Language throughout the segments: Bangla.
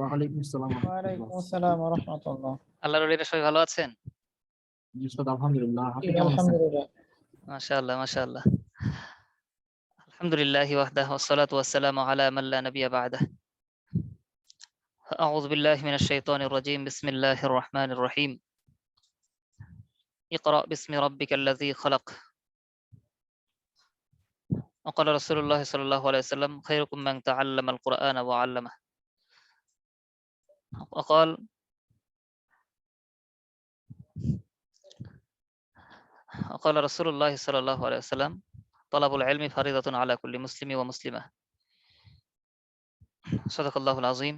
ওয়ালাইকুম আসসালাম ওয়া ওয়ালাইকুম রাহমাতুল্লাহ। আসসালাম ওয়া রাহমাতুল্লাহ। আল্লাহর ওলিরা সবাই ভালো আছেন? জি উস্তাদ, আলহামদুলিল্লাহ। জি, আপনি কেমন আছেন? আলহামদুলিল্লাহ। মাশাআল্লাহ মাশাআল্লাহ। আলহামদুলিল্লাহি ওয়াহদাহু ওয়াসসালাতু ওয়াসসালামু আলা মান লা নাবিয়্যা বা'দাহ। আউযু বিল্লাহি মিনাশ শাইতানির রাজীম। বিসমিল্লাহির রহমানির রহিম। ইকরা বিসমি রাব্বিকাল্লাযী খালাক। وقال رسول الله صلى الله عليه وسلم خيركم من تعلم القرآن وعلمه. وقال وقال رسول الله صلى الله عليه وسلم طلب العلم فريضة على كل مسلم ومسلمة. صدق الله العظيم.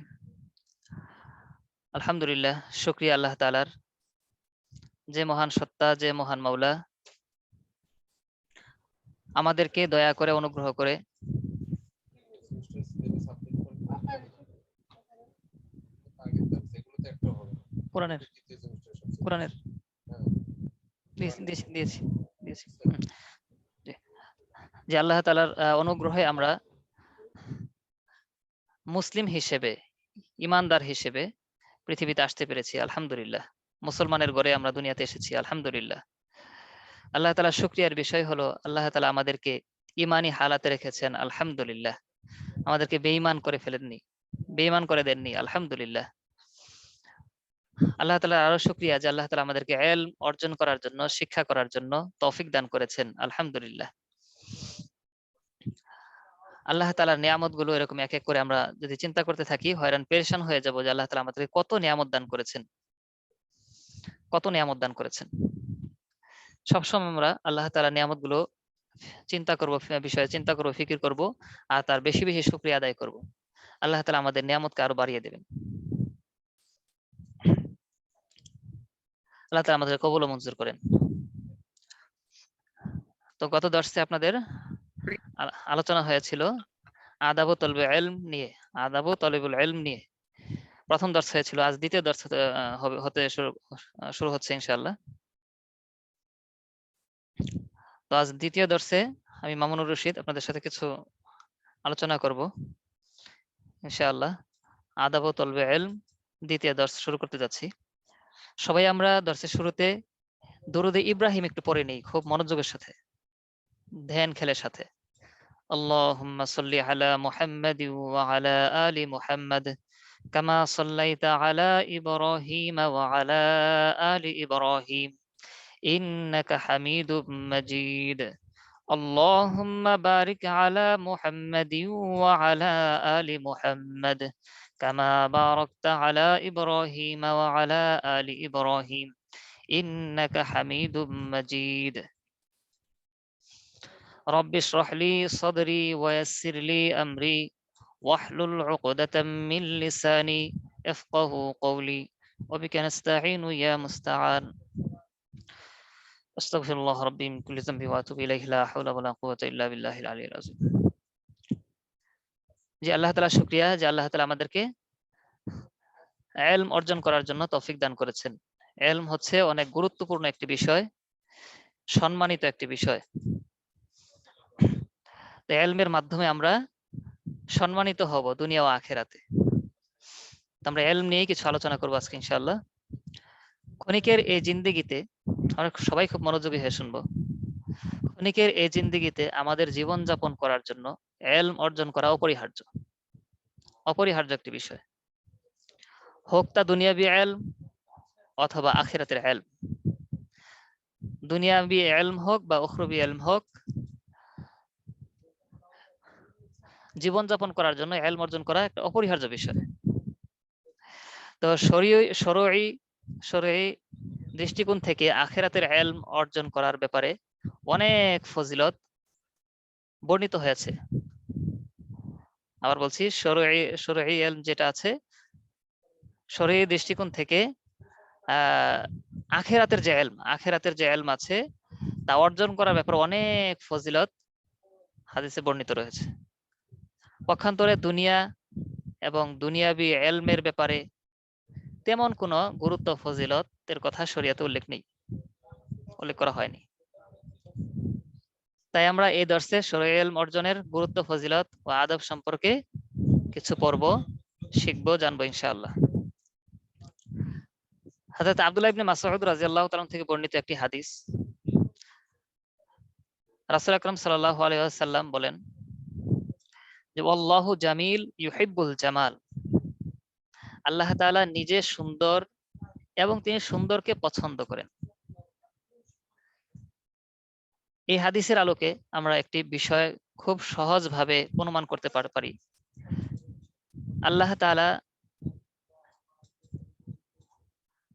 আলহামদুলিল্লাহ, শুকরিয়া আল্লাহ তাআলার, যে মহান সত্তা, যে মহান মাওলা আমাদেরকে দয়া করে অনুগ্রহ করে কোরআনের কোরআনের দিয়েছি দিয়েছি দিয়েছি যে আল্লাহ তাআলার অনুগ্রহে আমরা মুসলিম হিসেবে, ইমানদার হিসেবে পৃথিবীতে আসতে পেরেছি। আলহামদুলিল্লাহ, মুসলমানের ঘরে আমরা দুনিয়াতে এসেছি। আলহামদুলিল্লাহ। আল্লাহ তাআলার শুকরিয়ার বিষয় হলো আল্লাহ তাআলা আমাদেরকে ইমানি হালাতে রেখেছেন। আলহামদুলিল্লাহ। আমাদেরকে বেঈমান করে ফেলেননি, বেঈমান করে দেননি। আলহামদুলিল্লাহ। আল্লাহ তাআলার আরো শুকরিয়া যে আল্লাহ তাআলা আমাদেরকে ইলম অর্জন করার জন্য, শিক্ষা করার জন্য তৌফিক দান করেছেন। আলহামদুলিল্লাহ। আল্লাহ তাআলার নিয়ামত গুলো এরকম এক এক করে আমরা যদি চিন্তা করতে থাকি, হয়রান পেরেশান হয়ে যাব যে আল্লাহ তাআলা আমাদেরকে কত নিয়ামত দান করেছেন, কত নিয়ামত দান করেছেন। সবসময় আমরা আল্লাহ তাআলার নিয়ামত গুলো চিন্তা করব, বিষয়ে চিন্তা করব, ফিকির করব, আর তার বেশি বেশি শুকরিয়া আদায় করব। আল্লাহ তাআলা আমাদের নিয়ামতকে আরো বাড়িয়ে দেবেন। আল্লাহ তাআলা আমাদের কবুল ও মঞ্জুর করেন। তো গত দর্শে আপনাদের আলোচনা হয়েছিল আদাবু তলবে ইলম নিয়ে, আদাবু তলবুল ইলম নিয়ে প্রথম দর্শ হয়েছিল। আজ দ্বিতীয় দর্শ হতে শুরু হচ্ছে ইনশাআল্লাহ। তো আজ দ্বিতীয় দর্শে আমি মামুনুর রশিদ আপনাদের সাথে কিছু আলোচনা করব ইনশাআল্লাহ। আদাবু তলবে ইলম দ্বিতীয় দর্শ শুরু করতে যাচ্ছি। সবাই আমরা দর্শের শুরুতে দুরুদে ইব্রাহিম একটু পড়ে নেই, খুব মনোযোগের সাথে, ধ্যান খেলের সাথে। আল্লাহুম্মা সাল্লি আলা মুহাম্মাদি ওয়া আলা আলি মুহাম্মাদ কামা সাল্লাইতা আলা ইব্রাহিম ওয়া আলা আলি ইব্রাহিম ইন্নাকা হামিদুম মাজিদ। আল্লাহুম্মা বারিক আলা মুহাম্মাদি ওয়া আলা আলি মুহাম্মাদ কামা বারাকতা আলা ইব্রাহিম ওয়া আলা আলি ইব্রাহিম ইন্নাকা হামিদুম মাজিদ। رب اشرح لي صدري ويسر لي أمري واحلل عقدة من لساني يفقه قولي وبك نستعين يا مستعان أستغفر الله ربي من كل ذنب وأتوب إليه لا حول ولا قوة إلا بالله العلي العظيم. যে আল্লাহ তাআলা শুকরিয়া যে আল্লাহ তাআলা আমাদেরকে ইলম অর্জন করার জন্য তৌফিক দান করেছেন। ইলম হচ্ছে অনেক গুরুত্বপূর্ণ একটি বিষয়, সম্মানিত একটি বিষয়। ইলমের মাধ্যমে আমরা সম্মানিত হব দুনিয়া ও আখিরাতে। আমরা ইলম নিয়ে কিছু আলোচনা করব আজকে ইনশাআল্লাহ। ক্ষণিকের এই জিন্দেগিতে, আমরা সবাই খুব মনোযোগী হয়ে শুনবো। ক্ষণিকের এই জিন্দেগিতে আমাদের জীবন যাপন করার জন্য ইলম অর্জন করা অপরিহার্য, অপরিহার্য একটি বিষয়। হোক তা দুনিয়াবি ইলম অথবা আখিরাতের ইলম। দুনিয়াবি ইলম হোক বা উখরবি ইলম হোক, জীবনযাপন করার জন্য ইলম অর্জন করা একটা অপরিহার্য বিষয়। তো শরঈ দৃষ্টিকোণ থেকে আখিরাতের ইলম অর্জন করার ব্যাপারে অনেক ফজিলত বর্ণিত হয়েছে। আবার বলছি, শরঈ ইলম যেটা আছে, শরঈ দৃষ্টিকোণ থেকে আখিরাতের যে ইলম আছে তা অর্জন করার ব্যাপারে অনেক ফজিলত হাদিসে বর্ণিত রয়েছে। পক্ষান্তরে দুনিয়া এবং দুনিয়াবি ইলমের ব্যাপারে তেমন কোনো গুরুত্ব ফজিলতের কথা শরীয়তে উল্লেখ করা হয়নি। তাই আমরা এই দর্শে শরঈ ইলম অর্জনের গুরুত্ব, ফজিলত ও আদব সম্পর্কে কিছু পড়ব শিখবো, জানবো ইনশাআল্লাহ। হযরত আব্দুল্লাহ ইবনে মাসউদ রাদিয়াল্লাহু তাআলা থেকে বর্ণিত একটি হাদিস, রাসূল আকরাম সাল্লাল্লাহু আলাইহি ওয়াসাল্লাম বলেন যে আল্লাহু জামিল ইউহিব্বুল জামাল, আল্লাহ তাআলা নিজে সুন্দর এবং তিনি সুন্দরকে পছন্দ করেন। এই হাদিসের আলোকে আমরা একটি বিষয় খুব সহজভাবে অনুমান করতে পারি। আল্লাহ তাআলা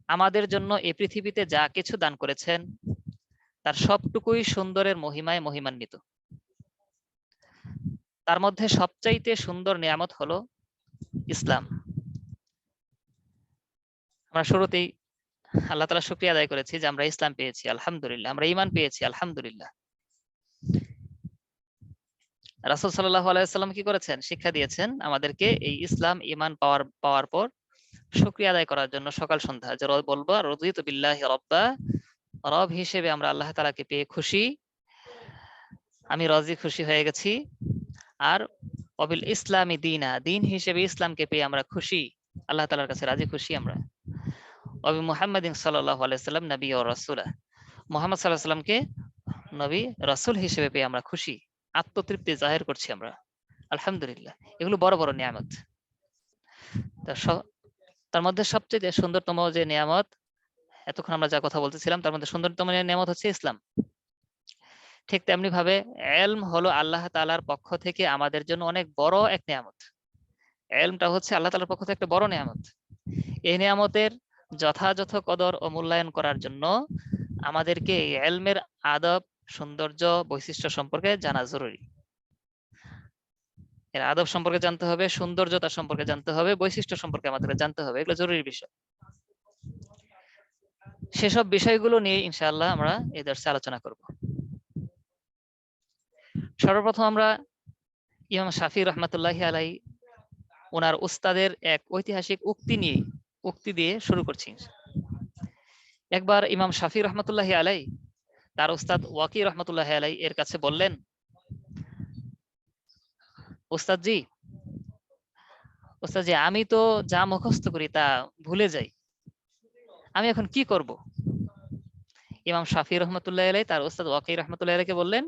আমাদের জন্য এই পৃথিবীতে যা কিছু দান করেছেন তার সবটুকুই সুন্দরের মহিমায় মহিমান্বিত। তার মধ্যে সবচাইতে সুন্দর নিয়ামত হলো ইসলাম। আমরা শুরুতেই আল্লাহ তাআলা শুকরিয়া আদায় করেছি যে আমরা ইসলাম পেয়েছি, আলহামদুলিল্লাহ। আমরা ঈমান পেয়েছি, আলহামদুলিল্লাহ। রাসূল সাল্লাল্লাহু আলাইহি ওয়াসাল্লাম কি করেছেন? শিক্ষা দিয়েছেন আমাদেরকে এই ইসলাম ঈমান পাওয়ার পর শুকরিয়া আদায় করার জন্য সকাল সন্ধ্যা যে বলবো রাদিতু বিল্লাহি রাব্বা, রব হিসেবে আমরা আল্লাহ তাআলাকে পেয়ে খুশি, আমি রাজি, খুশি হয়ে গেছি। আর ওয়াবিল ইসলামি দীনা, দিন হিসেবে ইসলামকে পেয়ে আমরা খুশি, আল্লাহ তাআলার কাছে রাজি খুশি আমরা। ওয়াবি মুহাম্মাদিন সাল্লাল্লাহু আলাইহি ওয়াসাল্লাম নবী ও রাসূলা, মুহাম্মদ সাল্লাল্লাহু আলাইহি ওয়াসাল্লামকে নবী রাসূল হিসেবে পেয়ে আমরা খুশি, আত্মতৃপ্তি জাহির করছি আমরা, আলহামদুলিল্লাহ। এগুলো বড় বড় নিয়ামত। তার মধ্যে সবচেয়ে সুন্দরতম যে নিয়ামত, এতক্ষণ আমরা যা কথা বলতেছিলাম তার মধ্যে সুন্দরতম নিয়ামত হচ্ছে ইসলাম। ঠিক তেমনি ভাবে ইলম হলো আল্লাহ তাআলার পক্ষ থেকে আমাদের জন্য অনেক বড় এক নিয়ামত। ইলমটা হচ্ছে আল্লাহ তাআলার পক্ষ থেকে একটা বড় নিয়ামত। এই নিয়ামতের যথাযথ কদর ও মূল্যায়ন করার জন্য আমাদেরকে এই ইলমের আদব, সৌন্দর্য, বৈশিষ্ট্য সম্পর্কে জানা জরুরি। এর আদব সম্পর্কে জানতে হবে, সৌন্দর্যতা সম্পর্কে জানতে হবে, বৈশিষ্ট্য সম্পর্কে আমাদের জানতে হবে। এগুলো জরুরি বিষয়। সেসব বিষয়গুলো নিয়ে ইনশাআল্লাহ আমরা এই দর্শে আলোচনা করব। সর্বপ্রথম আমরা ইমাম শাফি রহমাতুল্লাহি আলাইহি ওনার উস্তাদের এক ঐতিহাসিক উক্তি দিয়ে শুরু করছি। একবার ইমাম শাফি রহমাতুল্লাহি আলাইহি তার উস্তাদ ওয়াকি রহমাতুল্লাহি আলাইহি এর কাছে বললেন, উস্তাদজি, আমি তো যা মুখস্থ করি তা ভুলে যাই, আমি এখন কি করব? ইমাম শাফি রহমাতুল্লাহি আলাইহি তার উস্তাদ ওয়াকি রহমাতুল্লাহি আলাইহিকে বললেন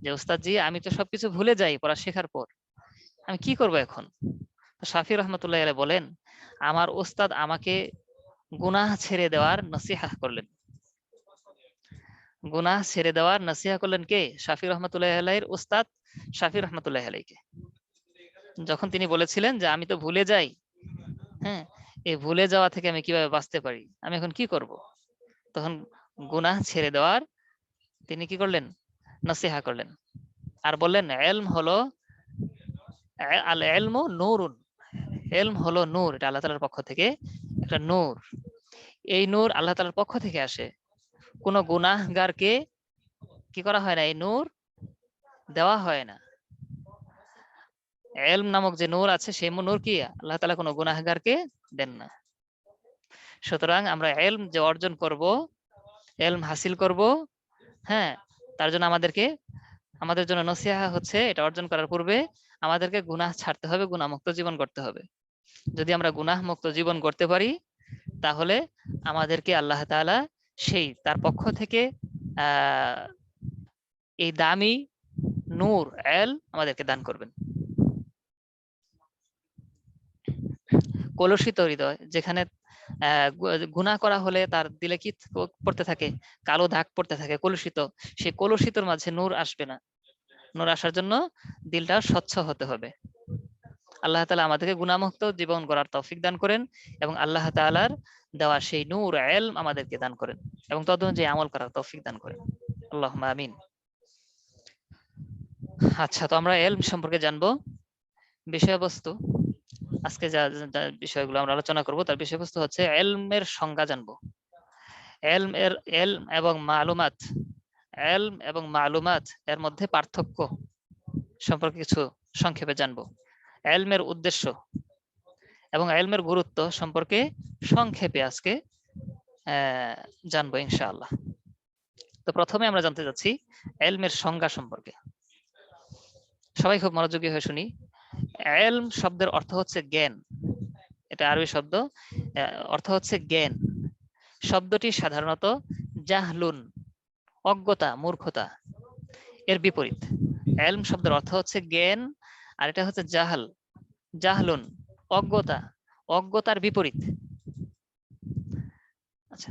যে উস্তাদজি, আমি তো সবকিছু ভুলে যাই পড়া শেখার পর, আমি কি করব এখন? শাফি রহমাতুল্লাহি আলাইহি বলেন, আমার উস্তাদ আমাকে গুনাহ ছেড়ে দেওয়ার নসিহা করলেন। গুনাহ ছেড়ে দেওয়ার নসিহা করলেন কে? শাফি রহমাতুল্লাহি আলাইহির উস্তাদ শাফি রহমাতুল্লাহি আলাইহিকে। যখন তিনি বলেছিলেন যে আমি তো ভুলে যাই, হ্যাঁ, এই ভুলে যাওয়া থেকে আমি কিভাবে বাঁচতে পারি, আমি এখন কি করব? তখন গুনাহ ছেড়ে দেওয়ার তিনি কি করলেন? নসিহা করলেন। আর বললেন ইলম হলো আল ইলমু নূরুন, ইলম হলো নূর, এটা আল্লাহ তাআলার পক্ষ থেকে একটা নূর। এই নূর আল্লাহ তাআলার পক্ষ থেকে আসে। কোনো গুনাহগারকে কি করা হয় না, এই নূর দেওয়া হয় না। ইলম নামক যে নূর আছে সেই নূর কি আল্লাহ তাআলা কোনো গুনাহগারকে দেন না। সুতরাং আমরা ইলম যে অর্জন করব, ইলম হাসিল করব, হ্যাঁ, তার জন্য আমাদের জন্য নসিহা হচ্ছে এটা অর্জন করার পূর্বে আমাদেরকে গুনাহ ছাড়তে হবে, গুনাহমুক্ত জীবন করতে হবে। যদি আমরা গুনাহমুক্ত জীবন করতে পারি তাহলে আমাদেরকে আল্লাহ তাআলা সেই তার পক্ষ থেকে এই দামি নূর ইলম আমাদেরকে দান করবেন। কলুষিত হৃদয়, যেখানে গুনাহ করা হলে তার দিলে কি পড়তে থাকে? কালো দাগ পড়তে থাকে, কলুষিত। সেই কলুষিতর মাঝে নূর আসবে না। নূর আসার জন্য দিলটা স্বচ্ছ হতে হবে। আল্লাহ তাআলা আমাদেরকে গুনাহমুক্ত জীবন গড়ার তৌফিক দান করেন এবং আল্লাহ তাআলার দেওয়া সেই নূর ইলম আমাদেরকে দান করেন এবং তদনুযায়ী আমল করার তৌফিক দান করেন। আল্লাহুম্মা আমিন। আচ্ছা, তো আমরা ইলম সম্পর্কে জানবো। বিষয়বস্তু, আজকে যা বিষয়গুলো আমরা আলোচনা করব তার বিষয়বস্তু হচ্ছে ইলমের সংজ্ঞা জানবো। ইলম এবং মালুমাত, ইলম এবং মালুমাত এর মধ্যে পার্থক্য সম্পর্কে কিছু সংক্ষেপে জানবো। ইলমের উদ্দেশ্য এবং ইলমের গুরুত্ব সম্পর্কে সংক্ষেপে আজকে জানবো ইনশাআল্লাহ। তো প্রথমে আমরা জানতে যাচ্ছি ইলমের সংজ্ঞা সম্পর্কে। সবাই খুব মনোযোগী হয়ে শুনি। ইলম শব্দের অর্থ হচ্ছে জ্ঞান। এটা আরবি শব্দ, অর্থ হচ্ছে জ্ঞান। শব্দটি সাধারণত জাহলুন, অজ্ঞতা, মূর্খতা এর বিপরীত। এলম শব্দের অর্থ হচ্ছে জ্ঞান, আর এটা হচ্ছে জাহাল, জাহলুন, অজ্ঞতা, অজ্ঞতার বিপরীত। আচ্ছা,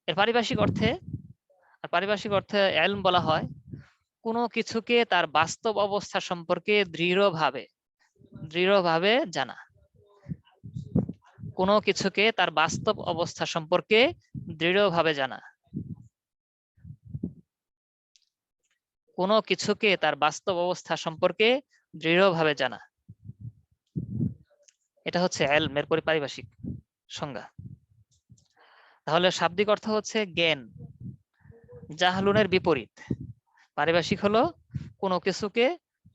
এর পারিভাষিক অর্থে এলম বলা হয় কোনো কিছুকে তার বাস্তব অবস্থা সম্পর্কে দৃঢ়ভাবে জানা। কোনো কিছুকে তার বাস্তব অবস্থা সম্পর্কে দৃঢ়ভাবে জানা। কোনো কিছুকে তার বাস্তব অবস্থা সম্পর্কে দৃঢ়ভাবে জানা, এটা হচ্ছে এলমের পারিভাষিক সংজ্ঞা। তাহলে শাব্দিক অর্থ হচ্ছে জ্ঞান, জাহলুনের বিপরীত। পারিভাষিক হলো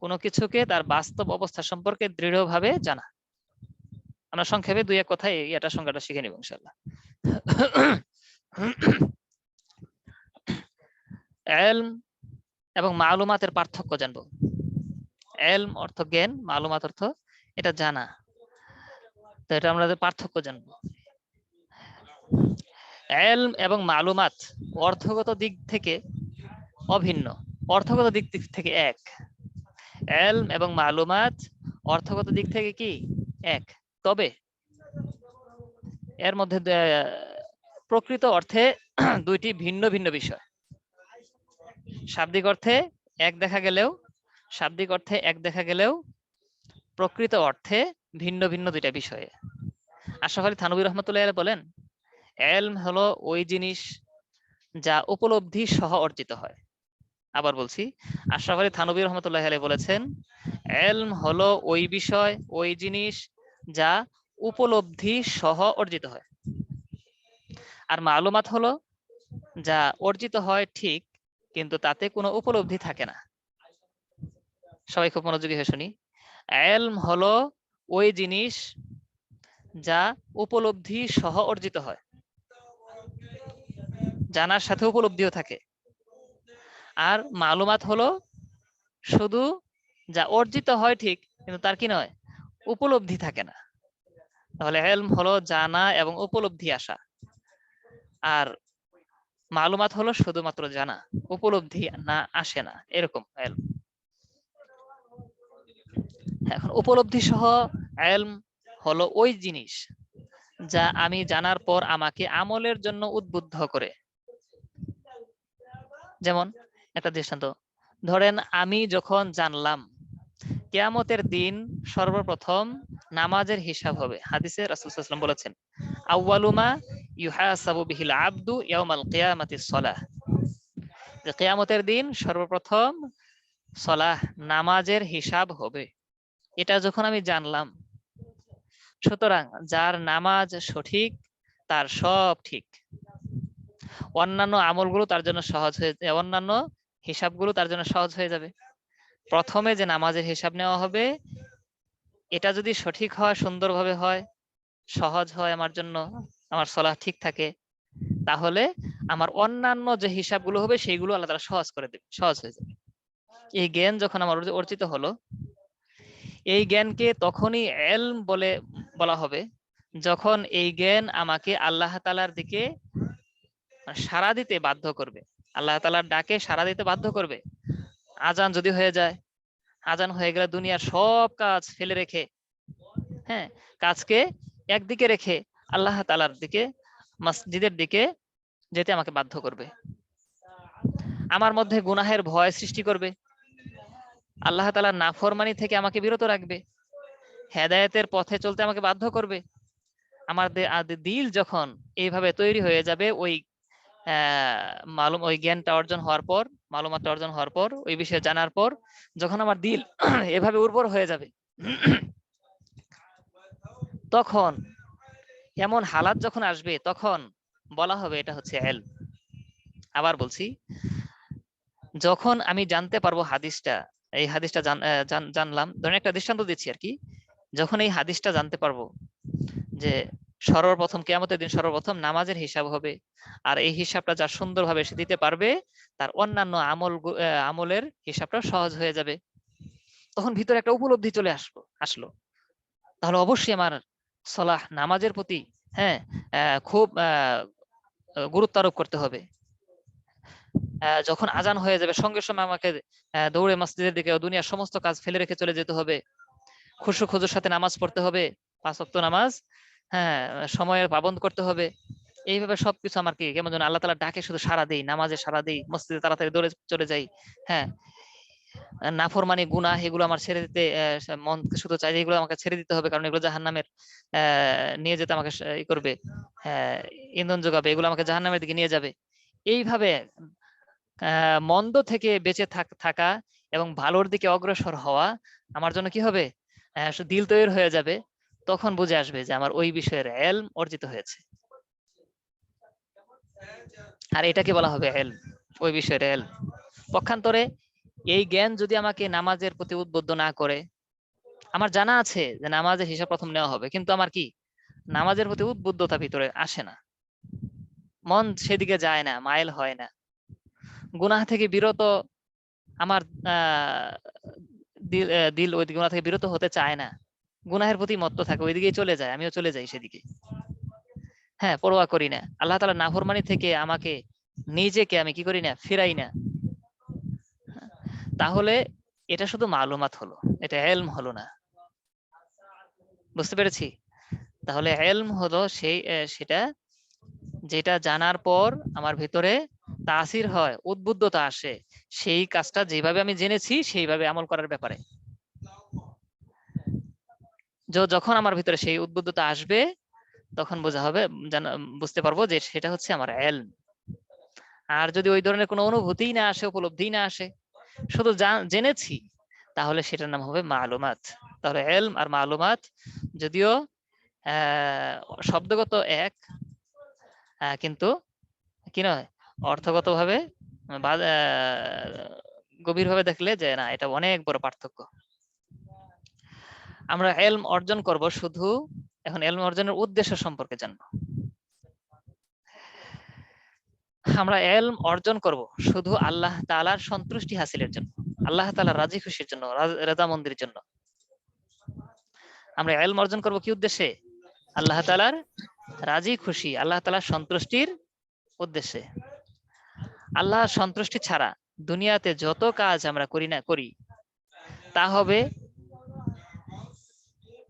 কোনো কিছুকে তার বাস্তব অবস্থা সম্পর্কে দৃঢ়ভাবে জানা। আমরা সংক্ষেপে দুই এক কথায় এটা সংজ্ঞাটা শিখে নিব ইনশাআল্লাহ। এলম এবং মালুমাতের পার্থক্য জানবো। এলম অর্থ জ্ঞান, মালুমাত অর্থ এটা জানা। তো এটা আমরা পার্থক্য জানবো। এলম এবং মালুমাত অর্থগত দিক থেকে অভিন্ন, অর্থগত দিক থেকে এক। এলম এবং মালুমাত অর্থগত দিক থেকে কি এক, তবে এর মধ্যে প্রকৃত অর্থে দুইটি ভিন্ন ভিন্ন বিষয়। শাব্দিক অর্থে এক দেখা গেলেও প্রকৃত অর্থে ভিন্ন ভিন্ন দুইটা বিষয়ে। আশরাফ আলী থানভী রহমতুল্লাহ আলাইহি বলেন, এলম হলো ওই জিনিস যা উপলব্ধি সহ অর্জিত হয়। আবার বলছি, আশরাফ আলী থানভী রহমতুল্লাহ আলাইহি বলেছেন, এলম হলো ওই বিষয়, ওই জিনিস যা উপলব্ধি সহ অর্জিত হয়। আর মালুমাত হলো যা অর্জিত হয় ঠিক, কিন্তু তাতে কোনো উপলব্ধি থাকে না। সবাই খুব মনোযোগী হয়ে শুনি। এলম হলো ওই জিনিস যা উপলব্ধি সহ অর্জিত হয়, জানার সাথে উপলব্ধিও থাকে। আর মালুমাত হলো শুধু যা অর্জিত হয় ঠিক, কিন্তু তার কি নয়, উপলব্ধি থাকে না। তাহলে এলম হলো জানা এবং উপলব্ধি আসা, আর মালুমাত হলো শুধুমাত্র জানা, উপলব্ধি না আসে না, এরকম এলম। এখন উপলব্ধি সহ এলম হলো ওই জিনিস যা আমি জানার পর আমাকে আমলের জন্য উদ্বুদ্ধ করে। যেমন একটা দৃষ্টান্ত ধরেন, আমি যখন জানলাম কিয়ামতের দিন সর্বপ্রথম নামাজের হিসাব হবে। হাদিসে রাসূল সাল্লাল্লাহু আলাইহি ওয়াসাল্লাম বলেছেন, আউয়ালুমা ইউহাসাবু বিহিল আবদু ইয়াউমাল কিয়ামাতিস সালাহ। যে কিয়ামতের দিন সর্বপ্রথম সালাহ, নামাজের হিসাব হবে। এটা যখন আমি জানলাম, সুতরাং যার নামাজ সঠিক তার সব ঠিক, অন্যান্য আমলগুলো তার জন্য সহজ হয়ে, অন্যান্য হিসাবগুলো তার জন্য সহজ হয়ে যাবে। প্রথমে যে নামাজের হিসাব নেওয়া হবে, এটা যদি সঠিক হয়, সুন্দরভাবে হয়, সহজ হয় আমার জন্য, আমার সালাহ ঠিক থাকে, তাহলে আমার অন্যান্য যে হিসাবগুলো হবে সেইগুলো আল্লাহ তাআলা সহজ করে দেবে, সহজ হয়ে যাবে। এই জ্ঞান যখন আমার অর্জিত হলো, এই জ্ঞানকে তখনই এলম বলা হবে যখন এই জ্ঞান আমাকে আল্লাহ তাআলার দিকে সাড়া দিতে বাধ্য করবে, আল্লাহ তাআলার ডাকে সাড়া দিতে বাধ্য করবে। আজান যদি হয়ে যায়, আজান হয়ে গেলে দুনিয়ার সব কাজ ফেলে রেখে, হ্যাঁ, কাজকে একদিকে রেখে আল্লাহ তাআলার দিকে, মসজিদের দিকে যেতে আমাকে বাধ্য করবে। আমার মধ্যে গুনাহের ভয় সৃষ্টি করবে, আল্লাহ তাআলার নাফরমানি থেকে আমাকে বিরত রাখবে, হেদায়েতের পথে চলতে আমাকে বাধ্য করবে। আমার দিল যখন এইভাবে তৈরি হয়ে যাবে, ওই ওই জ্ঞানটা অর্জন হওয়ার পর, মালুমাতটা অর্জন হওয়ার পর, ওই বিষয়ে জানার পর, যখন আমার দিল এভাবে উর্বর হয়ে যাবে, তখন এমন হালাত যখন আসবে, তখন বলা হবে এটা হচ্ছে ইলম। আবার বলছি, যখন আমি জানতে পারবো এই হাদিসটা জানলাম, ধরেন একটা দৃষ্টান্ত দিচ্ছি আর কি, যখন এই হাদিসটা জানতে পারবো যে সর্বপ্রথম কিয়ামতের দিন সর্বপ্রথম নামাজের হিসাব হবে, আর এই হিসাবটা যার সুন্দরভাবে সে দিতে পারবে, তার অন্যান্য আমলের হিসাবটা সহজ হয়ে যাবে, তখন ভিতরে একটা উপলব্ধি চলে আসলো। তাহলে অবশ্যই আমার সলাহ নামাজের প্রতি হ্যাঁ খুব গুরুত্ব আরোপ করতে হবে। যখন আজান হয়ে যাবে সঙ্গে সঙ্গে আমাকে দৌড়ে মসজিদের দিকে দুনিয়ার সমস্ত কাজ ফেলে রেখে চলে যেতে হবে, খুশু খুজুর সাথে নামাজ পড়তে হবে, 5 ওয়াক্ত নামাজ হ্যাঁ সময়ের পাবন্দ করতে হবে। এইভাবে সবকিছু আমার কি কেমন যেন আল্লাহ তাআলা ডাকে শুধু সাড়া দেই, নামাজে সাড়া দেই, মসজিদে তাড়াতাড়ি দৌড়ে চলে যাই। হ্যাঁ নাফরমানি গুনাহ এগুলো আমার ছেড়ে দিতে মন শুধু চাই যে এগুলো আমাকে ছেড়ে দিতে হবে, কারণ এগুলো জাহান্নামের নিয়ে যেতে আমাকে ই করবে, ইন্ধন যোগাবে, এগুলো আমাকে জাহান্নামের দিকে নিয়ে যাবে। এইভাবে মন্দ থেকে বেঁচে থাকা এবং ভালোর দিকে অগ্রসর হওয়া আমার জন্য কি হবে, দিল তৈরি হয়ে যাবে। তখন বুঝে আসবে যে আমার ওই বিষয়ের ইলম অর্জিত হয়েছে। আর এটাকে বলা হবে ইলম, ওই বিষয়ের ইলম। পক্ষান্তরে এই জ্ঞান যদি আমাকে নামাজের প্রতি উদ্বুদ্ধ না করে, আমার জানা আছে যে নামাজের হিসাব প্রথম নেওয়া হবে, কিন্তু আমার কি নামাজের প্রতি উদ্বুদ্ধতা ভিতরে আসে না, মন সেদিকে যায় না, মাইল হয় না, গুনাহ থেকে বিরত আমার দিল ওই গুনাহ থেকে বিরত হতে চায় না, গুনাহের প্রতি মত্ত থাকে, ওইদিকেই চলে যায়, আমিও চলে যাই সেদিকে। হ্যাঁ পরোয়া করি না, আল্লাহ তাআলা নাফরমানি থেকে আমাকে নিজেকে আমি কি করি না, ফিরাই না। তাহলে এটা শুধু মালুমাত হলো, এটা ইলম হলো না। বুঝতে পেরেছি? তাহলে ইলম হলো সেটা যেটা জানার পর আমার ভিতরে তাসির হয়, উদ্বুদ্ধতা আসে, সেই কাজটা যেভাবে আমি জেনেছি সেইভাবে আমল করার ব্যাপারে। যখন আমার ভিতরে সেই উদ্বুদ্ধতা আসবে তখন বোঝা হবে, বুঝতে পারবো যে সেটা হচ্ছে আমার ইলম। আর যদি ওই ধরনের কোনো অনুভূতিই না আসে, উপলব্ধি না আসে, শুধু জেনেছি, তাহলে সেটার নাম হবে মালুমাত। তাহলে ইলম আর মালুমাত যদিও শব্দগত এক, কিন্তু কি নয়, অর্থগতভাবে বা গভীরভাবে দেখলে যে না, এটা অনেক বড় পার্থক্য। আমরা ইলম অর্জন করব শুধু, এখন ইলম অর্জনের উদ্দেশ্য সম্পর্কে জানবো। আমরা ইলম অর্জন করব শুধু আল্লাহ তাআলার সন্তুষ্টি হাসিলের জন্য, আল্লাহ তাআলার রাজি খুশির জন্য, রেজামন্দির জন্য। আমরা ইলম অর্জন করব কি উদ্দেশ্যে? আল্লাহ তাআলার রাজি খুশি, আল্লাহ তাআলার সন্তুষ্টির উদ্দেশ্যে। আল্লাহর সন্তুষ্টি ছাড়া দুনিয়াতে যত কাজ আমরা করি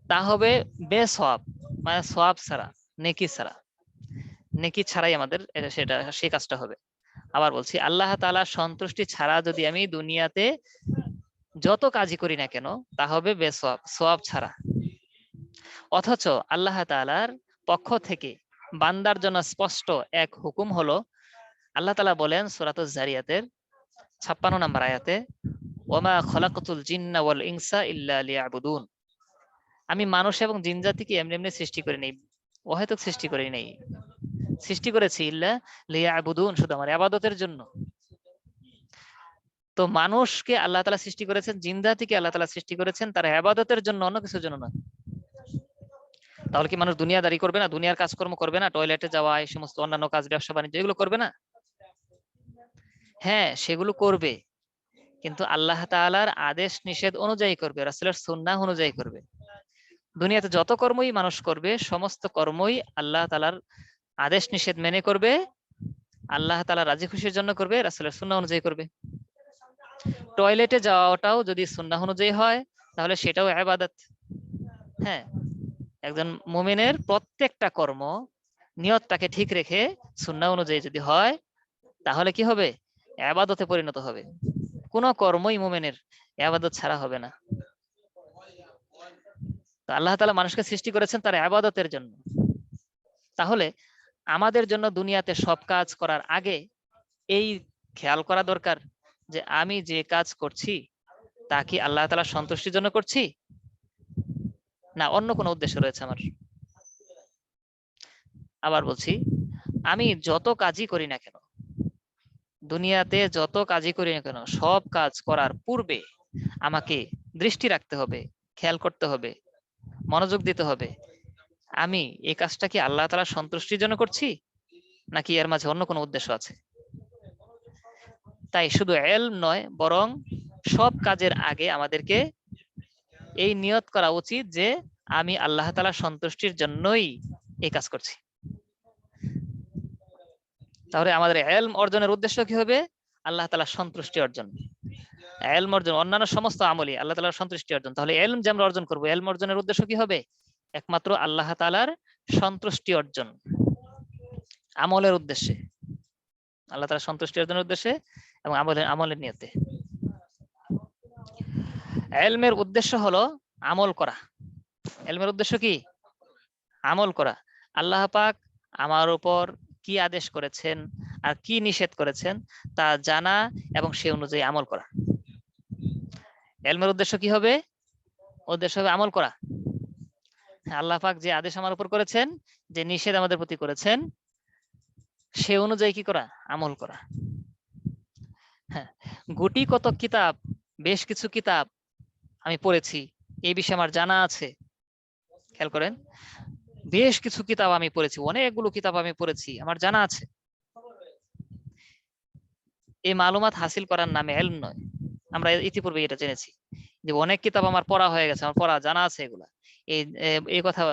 তা হবে বেসওয়াব, মানে সওয়াব ছাড়া, নেকি ছাড়া, নেকি ছাড়াই আমাদের সেই কাজটা হবে। আবার বলছি, আল্লাহ তাআলার সন্তুষ্টি ছাড়া যদি আমি দুনিয়াতে যত কাজই করি না কেন তা হবে বেসওয়াব, সওয়াব ছাড়া। অথচ আল্লাহ তাআলার পক্ষ থেকে বান্দার জন্য স্পষ্ট এক হুকুম হলো, আল্লাহ তাআলা বলেন সূরাতুজ জারিয়াতের 56 নম্বর আয়াতে, ওয়ামা খলাকতুল জিন্না ওয়াল ইনসা ইল্লা লিয়াবুদুন। আমি মানুষ এবং জিন জাতিকে এমনি এমনি সৃষ্টি করি নাই, অহেতুক সৃষ্টি করি নাই, সৃষ্টি করেছি ইল্লা লিয়াবুদুন, শুধু আমার ইবাদতের জন্য। তো মানুষকে আল্লাহ তাআলা সৃষ্টি করেছেন, জিন জাতিকে আল্লাহ তাআলা সৃষ্টি করেছেন তার ইবাদতের জন্য, অন্য কিছুর জন্য না। তাহলে কি মানুষ দুনিয়াদারি করবে না, দুনিয়ার কাজকর্ম করবে না, টয়লেটে যাওয়া, এই সমস্ত অন্যান্য কাজ, ব্যবসা বাণিজ্য এগুলো করবে না? হ্যাঁ সেগুলো করবে, কিন্তু আল্লাহ তাআলার আদেশ নিষেধ অনুযায়ী করবে, রাসূলের সুন্নাহ অনুযায়ী করবে। দুনিয়াতে যত কর্মই মানুষ করবে সমস্ত কর্মই আল্লাহ তাআলার আদেশ নিষেধ মেনে করবে, আল্লাহ তাআলা রাজি খুশির জন্য করবে, রাসূলের সুন্নাহ অনুযায়ী করবে। টয়লেটে যাওয়াটাও যদি সুন্নাহ অনুযায়ী হয় তাহলে সেটাও ইবাদত। হ্যাঁ একজন মুমিনের প্রত্যেকটা কর্ম নিয়তটাকে ঠিক রেখে সুন্নাহ অনুযায়ী যদি হয় তাহলে কি হবে, ইবাদতে পরিণত হবে। কোনো কর্মই মুমিনের ইবাদত ছাড়া হবে না। তো আল্লাহ তাআলা মানুষকে সৃষ্টি করেছেন তার ইবাদতের জন্য। তাহলে আমাদের জন্য দুনিয়াতে সব কাজ করার আগে এই খেয়াল করা দরকার যে আমি যে কাজ করছি তা কি আল্লাহ তাআলার সন্তুষ্টির জন্য করছি, না অন্য কোনো উদ্দেশ্য রয়েছে আমার। আবার বলছি, আমি যত কাজই করি না কেন, দুনিয়াতে যত কাজই করি না কেন, সব কাজ করার পূর্বে আমাকে দৃষ্টি রাখতে হবে, খেয়াল করতে হবে, মনোযোগ দিতে হবে, আমি এই কাজটা কি আল্লাহ তাআলার সন্তুষ্টির জন্য করছি নাকি এর মাঝে অন্য কোনো উদ্দেশ্য আছে। তাই শুধু ইলম নয়, বরং সব কাজের আগে আমাদেরকে এই নিয়ত করা উচিত যে আমি আল্লাহ তাআলার সন্তুষ্টির জন্যই এই কাজ করছি। তাহলে আমাদের ইলম অর্জনের উদ্দেশ্য কি হবে? আল্লাহ তাআলার সন্তুষ্টি অর্জন। ইলম অর্জন, অন্যান্য সমস্ত আমলই আল্লাহ তাআলার সন্তুষ্টি অর্জন। তাহলে ইলম যে আমরা অর্জন করবো, ইলম অর্জনের উদ্দেশ্য কি হবে? একমাত্র আল্লাহ তাআলার সন্তুষ্টি অর্জন, আমলের উদ্দেশ্যে, আল্লাহ তাআলার সন্তুষ্টি অর্জনের উদ্দেশ্যে এবং আমলের নিয়তে। ইলমের উদ্দেশ্য হলো আমল করা। ইলমের উদ্দেশ্য কি? আমল করা। আল্লাহ পাক আমার উপর কি আদেশ করেছেন আর কি নিষেধ করেছেন তা জানা এবং সে অনুযায়ী আমল করা। ইলমের উদ্দেশ্য কি হবে? উদ্দেশ্য হবে আমল করা। আল্লাহ পাক যে আদেশ আমার উপর করেছেন, যে নিষেধ আমাদের প্রতি করেছেন, সে অনুযায়ী কি করা? আমল করা। হ্যাঁ, গুটি কতক কিতাব, বেশ কিছু কিতাব আমি পড়েছি, এই বিষয়ে আমার জানা আছে। খেয়াল করেন, বেশ কিছু কিতাব আমি পড়েছি, অনেকগুলো কিতাব আমি পড়েছি, আমার জানা আছে। এই মালুমাত হাসিল করার নামে ইলম নয়। আমরা ইতিপূর্বে এটা জেনেছি যে অনেক কিতাব আমার পড়া হয়ে গেছে, আমার পড়া জানা আছে এগুলা। এই কথা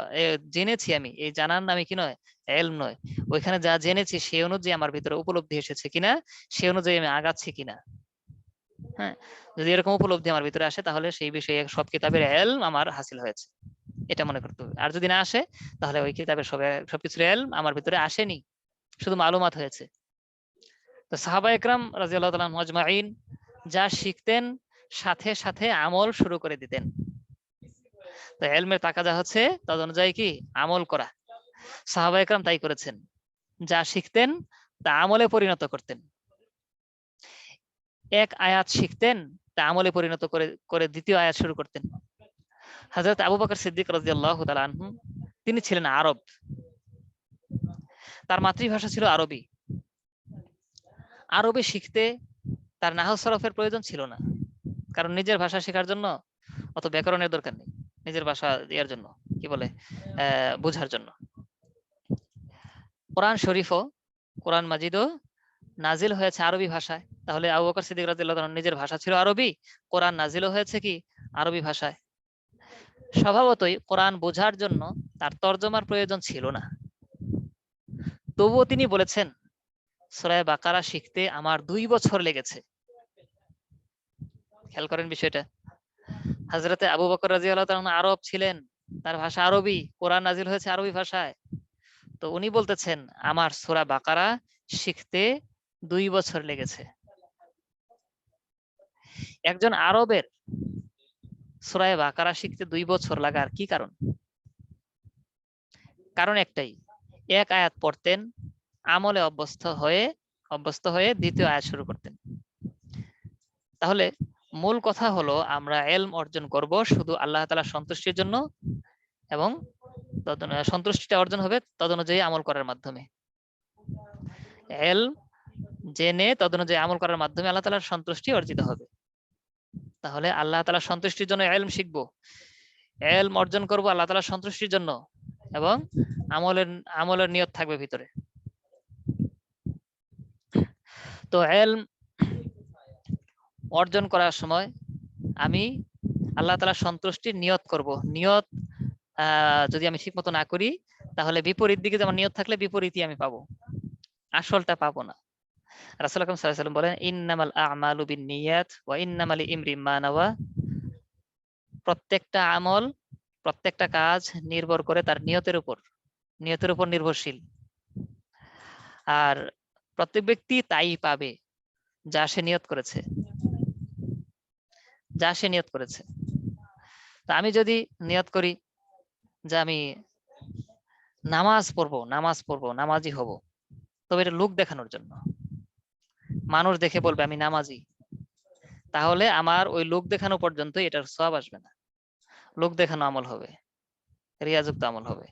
জেনেছি আমি, এই জানার নামে কি নয়? ইলম নয়। ওইখানে যা জেনেছি সে অনুযায়ী আমার ভিতরে উপলব্ধি এসেছে কিনা, সে অনুযায়ী আমি আগাচ্ছি কিনা। হ্যাঁ, যদি এরকম উপলব্ধি আমার ভিতরে আসে তাহলে সেই বিষয়ে সব কিতাবের ইলম আমার হাসিল হয়েছে, এটা মনে করতে হবে। আর যদি না আসে তাহলে ওই কিতাবের সবকিছুর ইলম আমার ভিতরে আসেনি, শুধু মালুমাত হয়েছে। তো সাহাবা একরাম রাদিয়াল্লাহু তাআলা আনহুম আজমাইন যা শিখতেন সাথে সাথে আমল শুরু করে দিতেন। তো ইলমের তাকাজা হচ্ছে তদ অনুযায়ী কি? আমল করা। সাহাবা একরাম তাই করেছেন, যা শিখতেন তা আমলে পরিণত করতেন। এক আয়াত শিখতেন, তা আমলে পরিণত করে করে দ্বিতীয় আয়াত শুরু করতেন। হযরত আবু বকর সিদ্দিক রাদিয়াল্লাহু তাআলা আনহু, তিনি ছিলেন আরব, তার মাতৃভাষা ছিল আরবি। আরবি শিখতে তার নাহউ সরফের প্রয়োজন ছিল না, কারণ নিজের ভাষা শেখার জন্য অত ব্যাকরণের দরকার নেই, নিজের ভাষা ইয়ার জন্য, কি বলে, বোঝার জন্য। কোরআন শরীফও, কোরআন মাজিদও নাজিল হয়েছে আরবি ভাষায়। তাহলে আবু বকর সিদ্দিক রাদিয়াল্লাহু তাআলা নিজের ভাষা ছিল আরবি, কোরআন নাজিলও হয়েছে কি? আরবি ভাষায়। স্বভাবতই কোরআন বোঝার জন্য তার তরজমার প্রয়োজন ছিল না। তবুও তিনি বলেছেন, সূরা বাকারা শিখতে আমার 2 বছর লেগেছে। খেয়াল করেন বিষয়টা। হযরতে আবু বকর রাদিয়াল্লাহু তাআলা আরব ছিলেন, তার ভাষা আরবি, কোরআন নাজিল হয়েছে আরবি ভাষায়। তো উনি বলতেছেন আমার সূরা বাকারা শিখতে 2 বছর লেগেছে। একজন আরবের সূরা বাকারা শিখতে 2 বছর লাগার কি কারণ? কারণ একটাই, এক আয়াত পড়তেন, আমলে অভ্যস্ত হয়ে দ্বিতীয় আয়াত শুরু করতেন। তাহলে মূল কথা হলো আমরা ইলম অর্জন করব শুধু আল্লাহ তাআলার সন্তুষ্টির জন্য, এবং সন্তুষ্টিটা অর্জন হবে তদনুযায়ী আমল করার মাধ্যমে। ইলম জেনে তদনুযায়ী আমল করার মাধ্যমে আল্লাহ তাআলার সন্তুষ্টি অর্জিত হবে। তাহলে আল্লাহ তাআলার সন্তুষ্টির জন্য ইলম শিখবো, ইলম অর্জন করব আল্লাহ তাআলার সন্তুষ্টির জন্য, এবং আমলের নিয়ত থাকবে ভিতরে। তো ইলম অর্জন করার সময় আমি আল্লাহ তাআলার সন্তুষ্টির নিয়ত করব। নিয়ত যদি আমি ঠিক মতো না করি তাহলে বিপরীত দিকে যেমন নিয়ত থাকলে বিপরীতই আমি পাবো, আসলটা পাবো না। রাসূল আকরাম সাল্লাল্লাহু আলাইহি ওয়াসাল্লাম বলেন, ইন্নামাল আ'মালু বিন্নিয়াত ওয়া ইন্নামা লিইমরিইম মা নাওয়া। প্রত্যেকটা আমল, প্রত্যেকটা কাজ নির্ভর করে তার নিয়তের উপর নির্ভরশীল। আর প্রত্যেক ব্যক্তি তাই পাবে যা সে নিয়ত করেছে। তা আমি যদি নিয়ত করি যে আমি নামাজ পড়বো, নামাজি হব, তবে এটা লোক দেখানোর জন্য, মানুষ দেখে বলবে আমি নামাজি, তাহলে আমার ওই লোক দেখানো পর্যন্ত এটার সওয়াব আসবে না। লোক দেখানো আমল হবে, রিয়াযুক্ত আমল হবে।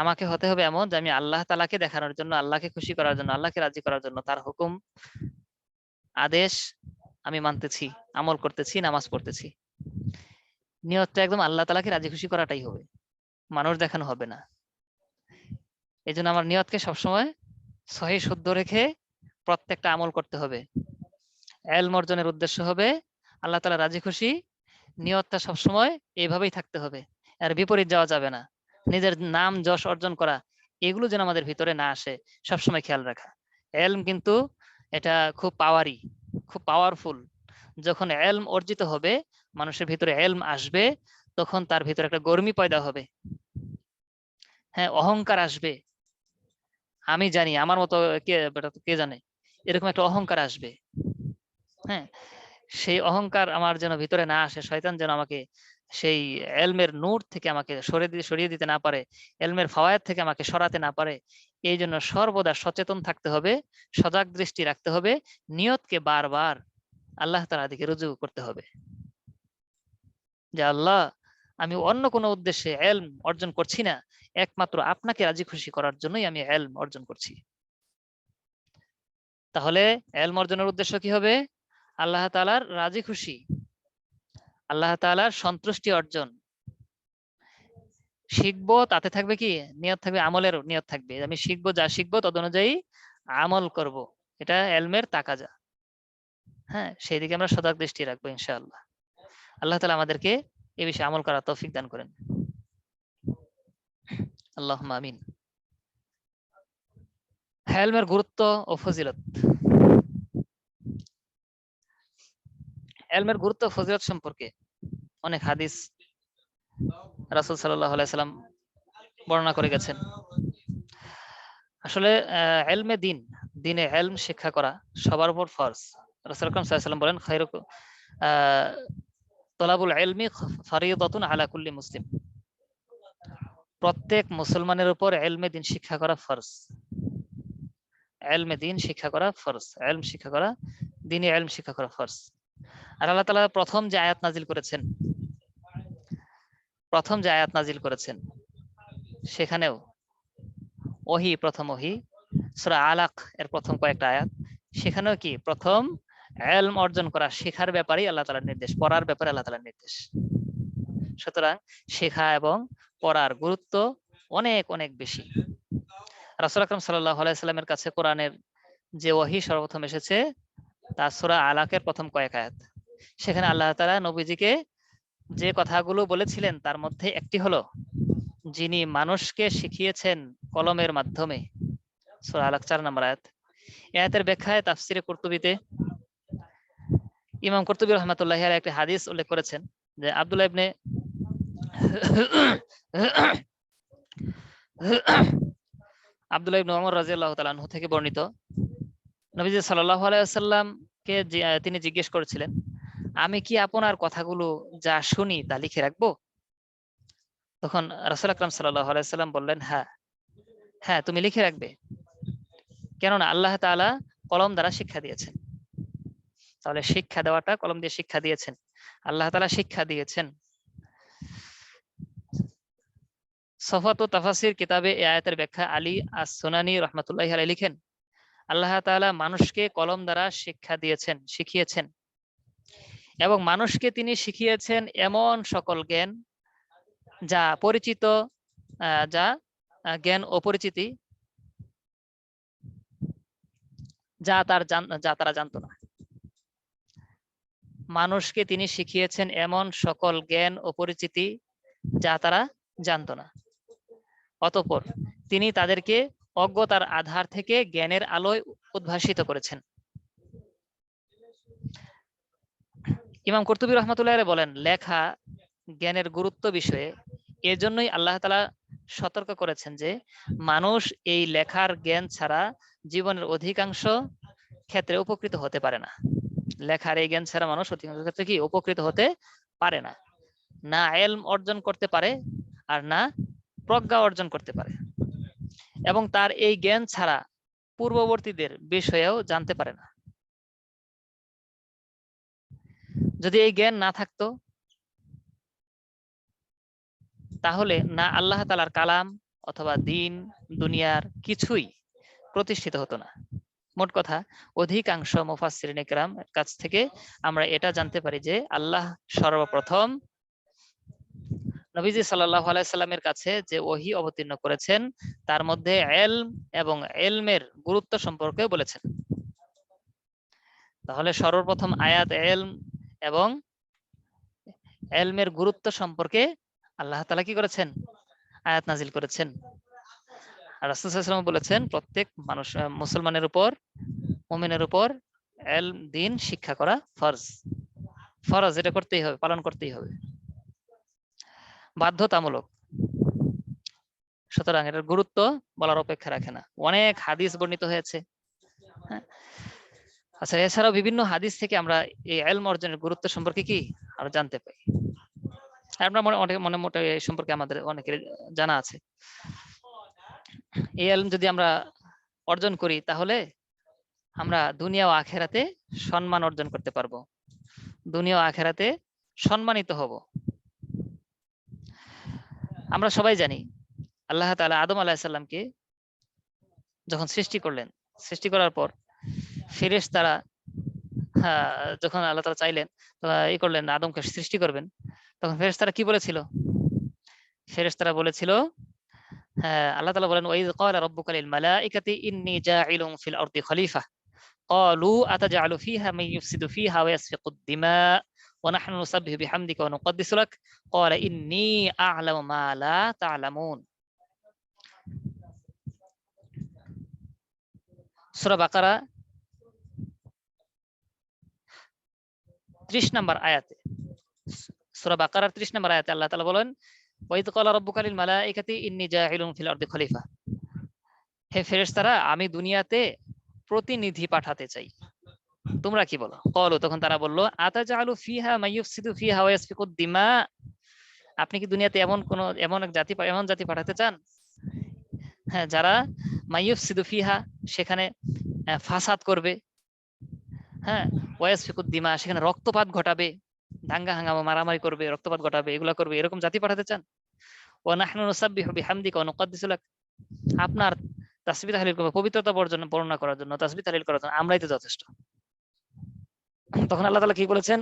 আমাকে হতে হবে এমন যে আমি আল্লাহ তাআলাকে দেখানোর জন্য, আল্লাহকে খুশি করার জন্য, আল্লাহকে রাজি করার জন্য তার হুকুম আদেশ আমি মানতেছি, আমল করতেছি, নামাজ পড়তেছি। নিয়তটা একদম আল্লাহ তাআলাকে রাজি খুশি করাটাই হবে, মানুষ দেখানো হবে না। এই জন্য আমার নিয়তকে সবসময় সহি শুদ্ধ রেখে প্রত্যেকটা আমল করতে হবে। ইলম অর্জনের উদ্দেশ্য হবে আল্লাহ তাআলা রাজি খুশি, নিয়তটা সবসময় এইভাবেই থাকতে হবে। আর বিপরীত যাওয়া যাবে না, নিজের নাম যশ অর্জন করা এগুলো যেন আমাদের ভিতরে না আসে, সবসময় খেয়াল রাখা। এলম কিন্তু এটা খুব পাওয়ারি, খুব পাওয়ারফুল। যখন এলম অর্জিত হবে, মানুষের ভিতরে এলম আসবে, তখন তার ভিতরে একটা গর্মি পয়দা হবে, হ্যাঁ, অহংকার আসবে। আমি জানি আমার মতো কে জানে, এরকম একটা অহংকার আসবে। হ্যাঁ, সেই অহংকার আমার যেন ভিতরে না আসে, শয়তান যেন আমাকে সেই এলমের নূর থেকে আমাকে সরিয়ে দিতে না পারে, এলমের ফাওয়ায়েদ থেকে আমাকে সরাতে না পারে। এই জন্য সর্বদা সচেতন থাকতে হবে, সজাগ দৃষ্টি রাখতে হবে, নিয়তকে বারবার আল্লাহ তাআলার দিকে রুজু করতে হবে, যে আল্লাহ, আমি অন্য কোনো উদ্দেশ্যে এলম অর্জন করছি না, একমাত্র আপনাকে রাজি খুশি করার জন্যই আমি এলম অর্জন করছি। তাহলে এলম অর্জনের উদ্দেশ্য কি হবে? আল্লাহ তাআলার রাজি খুশি, আল্লাহ তাআলার সন্তুষ্টি অর্জন। শিখবো তাতে থাকবে কি নিয়ত, থাকবে আমলের নিয়ত থাকবে, আমি শিখবো, যা শিখবো তদ অনুযায়ী আমল করব, এটা এলমের তাকাজা। হ্যাঁ, সেই দিকে আমরা সজাগ দৃষ্টি রাখবো ইনশাআল্লাহ। আল্লাহ তাআলা আমাদেরকে এই বিষয়ে আমল করার তৌফিক দান করেন। আল্লাহুম্মা আমিন। এলমের গুরুত্ব ও ফজিলত। এলমের গুরুত্ব ও ফজিলত সম্পর্কে অনেক হাদিস রাসূল সাল্লাল্লাহু আলাইহি সাল্লাম বর্ণনা করে গেছেন। আসলে এলমে দিনে এলম শিক্ষা করা সবার উপর ফরজ। রাসূল আকরাম সাল্লাল্লাহু আলাইহি সাল্লাম বলেন, খায়রুকুম তলাবুল ইলমি ফারিদাতুন আলা কুল্লি মুসলিম। প্রত্যেক মুসলমানের উপর এলমে দিন শিক্ষা করা ফরজ। এলমে দিন শিক্ষা করা ফরজ, এলম শিক্ষা করা, দ্বীনি এলম শিক্ষা করা ফরজ। আর আল্লাহ তাআলা প্রথম যে আয়াত নাজিল করেছেন, সেখানেও প্রথম ওহী সূরা আলাক এর প্রথম কয়েকটা আয়াত, সেখানেও কি প্রথম এলম অর্জন করা, শেখার ব্যাপারেই আল্লাহ তাআলার নির্দেশ, পড়ার ব্যাপারে আল্লাহ তাআলার নির্দেশ। সুতরাং শেখা এবং পড়ার গুরুত্ব অনেক অনেক বেশি। রাসূল আকরাম সাল্লাল্লাহু আলাইহি সাল্লামের কাছে কোরআনের যে ওহী সর্বপ্রথম এসেছে তা সূরা আলাকের প্রথম কয়েক আয়াত। সেখানে আল্লাহ তাআলা নবীজিকে যে কথাগুলো বলেছিলেন তার মধ্যে একটি হলো, যিনি মানুষকে শিখিয়েছেন কলমের মাধ্যমে। সূরা আলাক 4 নম্বর আয়াত। এই আয়াতের ব্যাখ্যায় তাফসিরে কুরতুবীতে ইমাম কুরতুবী রাহমাতুল্লাহি আলাইহি একটি হাদিস উল্লেখ করেছেন, যে আব্দুল্লাহ ইবনে ওমর রাদিয়াল্লাহু তাআলা আনহু থেকে বর্ণিত, নবীজি সাল্লাল্লাহু আলাইহি ওয়াসাল্লামকে তিনি জিজ্ঞেস করেছিলেন, আমি কি আপনার কথাগুলো যা শুনি তা লিখে রাখবো? তখন রাসূল আকরাম সাল্লাল্লাহু আলাইহি ওয়াসাল্লাম বললেন, হ্যাঁ হ্যাঁ, তুমি লিখে রাখবে, কেননা আল্লাহ তাআলা কলম দ্বারা শিক্ষা দিয়েছেন। তাহলে শিক্ষা দেওয়াটা কলম দিয়ে শিক্ষা দিয়েছেন, আল্লাহ তাআলা শিক্ষা দিয়েছেন। সফাত ও তাফাসির কিতাবে এই আয়াতের ব্যাখ্যা আলী আস-সুনানি রাহমাতুল্লাহি আলাইহি লিখেন, আল্লাহ তাআলা মানুষকে কলম দ্বারা শিক্ষা দিয়েছেন, শিখিয়েছেন, এবং মানুষকে তিনি শিখিয়েছেন এমন সকল জ্ঞান যা পরিচিত, যা জ্ঞান ও পরিচিতি যা তারা জানতো না। মানুষকে তিনি শিখিয়েছেন এমন সকল জ্ঞান ও পরিচিতি যা তারা জানতো না। অতঃপর তিনি তাদেরকে অজ্ঞতার আধার থেকে জ্ঞানের আলোয় উদ্ভাসিত করেছেন। ইমাম কুরতুবী রাহমাতুল্লাহি আলাইহি বলেন, লেখা জ্ঞানের গুরুত্ব বিষয়ে এজন্যই আল্লাহ তাআলা সতর্ক করেছেন যে মানুষ এই লেখার জ্ঞান ছাড়া জীবনের অধিকাংশ ক্ষেত্রে উপকৃত হতে পারে না। লেখার এই জ্ঞান ছাড়া মানুষ অধিকাংশ ক্ষেত্রে কি উপকৃত হতে পারে না, না ইলম অর্জন করতে পারে আর না প্রজ্ঞা অর্জন করতে পারে, এবং তার এই জ্ঞান ছাড়া পূর্ববর্তীদের বিষয়েও জানতে পারে না। যদি এই জ্ঞান না থাকতো, তাহলে না আল্লাহ তাআলার কালাম অথবা দ্বীন দুনিয়ার কিছুই প্রতিষ্ঠিত হতো না। মোট কথা, অধিকাংশ মুফাসসিরিনে কেরাম কাছ থেকে আমরা এটা জানতে পারি যে আল্লাহ সর্বপ্রথম নবীজি সাল্লাল্লাহু আলাইহি সাল্লামের কাছে যে ওহী অবতীর্ণ করেছেন তার মধ্যে ইলম এবং ইলমের গুরুত্ব সম্পর্কে বলেছেন। তাহলে সর্বপ্রথম আয়াত ইলম এবং ইলমের গুরুত্ব সম্পর্কে আল্লাহ তাআলা কি করেছেন? আয়াত নাজিল করেছেন। আর রাসূল সাল্লাল্লাহু আলাইহি ওয়াসাল্লাম বলেছেন প্রত্যেক মানুষ মুসলমানের উপর, মুমিনের উপর ইলম দ্বীন শিক্ষা করা ফরজ। ফরজ, এটা করতেই হবে, পালন করতেই হবে, বাধ্যতামূলক। সুতরাং এটার গুরুত্ব বলার অপেক্ষা রাখে না। অনেক হাদিস বর্ণিত হয়েছে। হ্যাঁ, আচ্ছা, এছাড়াও বিভিন্ন হাদিস থেকে আমরা এই ইলম অর্জনের গুরুত্ব সম্পর্কে কি আরো জানতে পাই। আমরা মনে মোটে এই সম্পর্কে আমাদের অনেকের জানা আছে। এই ইলম যদি আমরা অর্জন করি তাহলে আমরা দুনিয়া ও আখেরাতে সম্মান অর্জন করতে পারবো, দুনিয়া ও আখেরাতে সম্মানিত হব। আমরা সবাই জানি আল্লাহ তাআলা আদম আলাইহিস সালামকে যখন সৃষ্টি করলেন, সৃষ্টি করার পর ফেরেশতারা যখন আল্লাহ তাআলা চাইলেন ই করলেন আদমকে সৃষ্টি করবেন, তখন ফেরেশতারা কি বলেছিল? ফেরেশতারা বলেছিল, আল্লাহ তাআলা বলেন, ওয়াইয ক্বালা রাব্বুকা লিল মালাইকাতি ইন্নী জাইলুন ফিল আরদি খলিফা ক্বালু আতাজআলু ফিহা মান ইউফসিদু ফিহা ওয়া ইয়াসফিকুদ দিমা ওয়া নাহনু নুসাব্বিহু বিহামদিকা ওয়া নুকদ্দিসু লাক ক্বালা ইন্নী আ'লামু মা লা তা'লামুন। সূরা বাকারা 30 নম্বর আয়াতে, সূরা বাকারার 30 নম্বর আয়াতে আল্লাহ তাআলা বলেন, ওয়াইদ ক্বালা রাব্বুকা লিল মালাইকাতি ইন্নী জাইলুন ফিল আরদি খলিফা, হে ফেরেশতারা আমি দুনিয়াতে প্রতিনিধি পাঠাতে চাই, তোমরা কি বলো? ক্বালু, তখন তারা বলল, আতাজআলু ফিহা মান ইউফসিদু ফিহা ওয়া ইয়াসফিকুদ দিমা, আপনি কি দুনিয়াতে এমন এক জাতি পাঠাতে চান, হ্যাঁ, যারা মান ইউফসিদু ফিহা, সেখানে ফাসাদ করবে, হ্যাঁ, ওয়া ইয়াসফিকুদ দিমা, সেখানে রক্তপাত ঘটাবে, দাঙ্গা হাঙ্গামা মারামারি করবে, রক্তপাত ঘটাবে, এগুলা করবে, এরকম জাতি পাঠাতে চান? ওয়া নাহনু নুসাব্বিহু বিহামদিকা ওয়া নুকদ্দিসু লাক, আপনার তাসবিহ তাহলিল করবে, পবিত্রতা বর্ণনা করার জন্য, তাসবিহ তাহলিল করার জন্য আমরাই তো যথেষ্ট। তখন আল্লাহ তাআলা কি বলেছেন?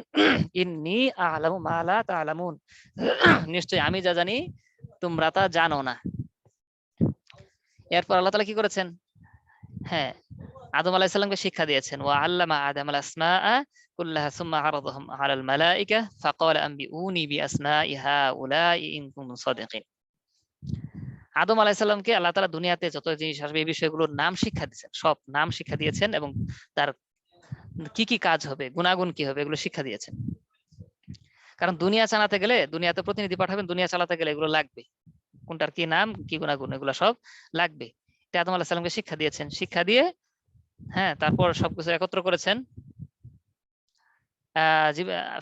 ইন্নী আ'লামু মা লা তা'লামুন, নিশ্চয়ই আমি যা জানি তোমরা তা জানো না। এরপর আল্লাহ তাআলা কি করেছেন? হ্যাঁ, আদম আলাইহিস সালামকে শিক্ষা দিয়েছেন, ওয়া আল্লামা আদম আল আসমাআ কুল্লাহা সুম্মা আরাদাহুম আলাল মালাইকা ফাকালা আনবিউনি বিআসমাই হাউলাই ইন কুনতুম সাদিকিন। আদম আলাইহিস সালামকে আল্লাহ তাআলা দুনিয়াতে যত জিনিস আসবে এই বিষয়গুলোর নাম শিক্ষা দিয়েছেন, সব নাম শিক্ষা দিয়েছেন, এবং তার কি কি কাজ হবে, গুণাগুণ কি হবে, এগুলো শিক্ষা দিয়েছেন। কারণ দুনিয়া চালাতে গেলে, দুনিয়াতে প্রতিনিধি পাঠাবেন, দুনিয়া চালাতে গেলে এগুলো লাগবে, কোনটার কি নাম, কি গুণাগুণ, এগুলো সব লাগবে। এটা আদম আলাইহিস সালামকে শিক্ষা দিয়েছেন। শিক্ষা দিয়ে হ্যাঁ, তারপর সবকিছু একত্র করেছেন,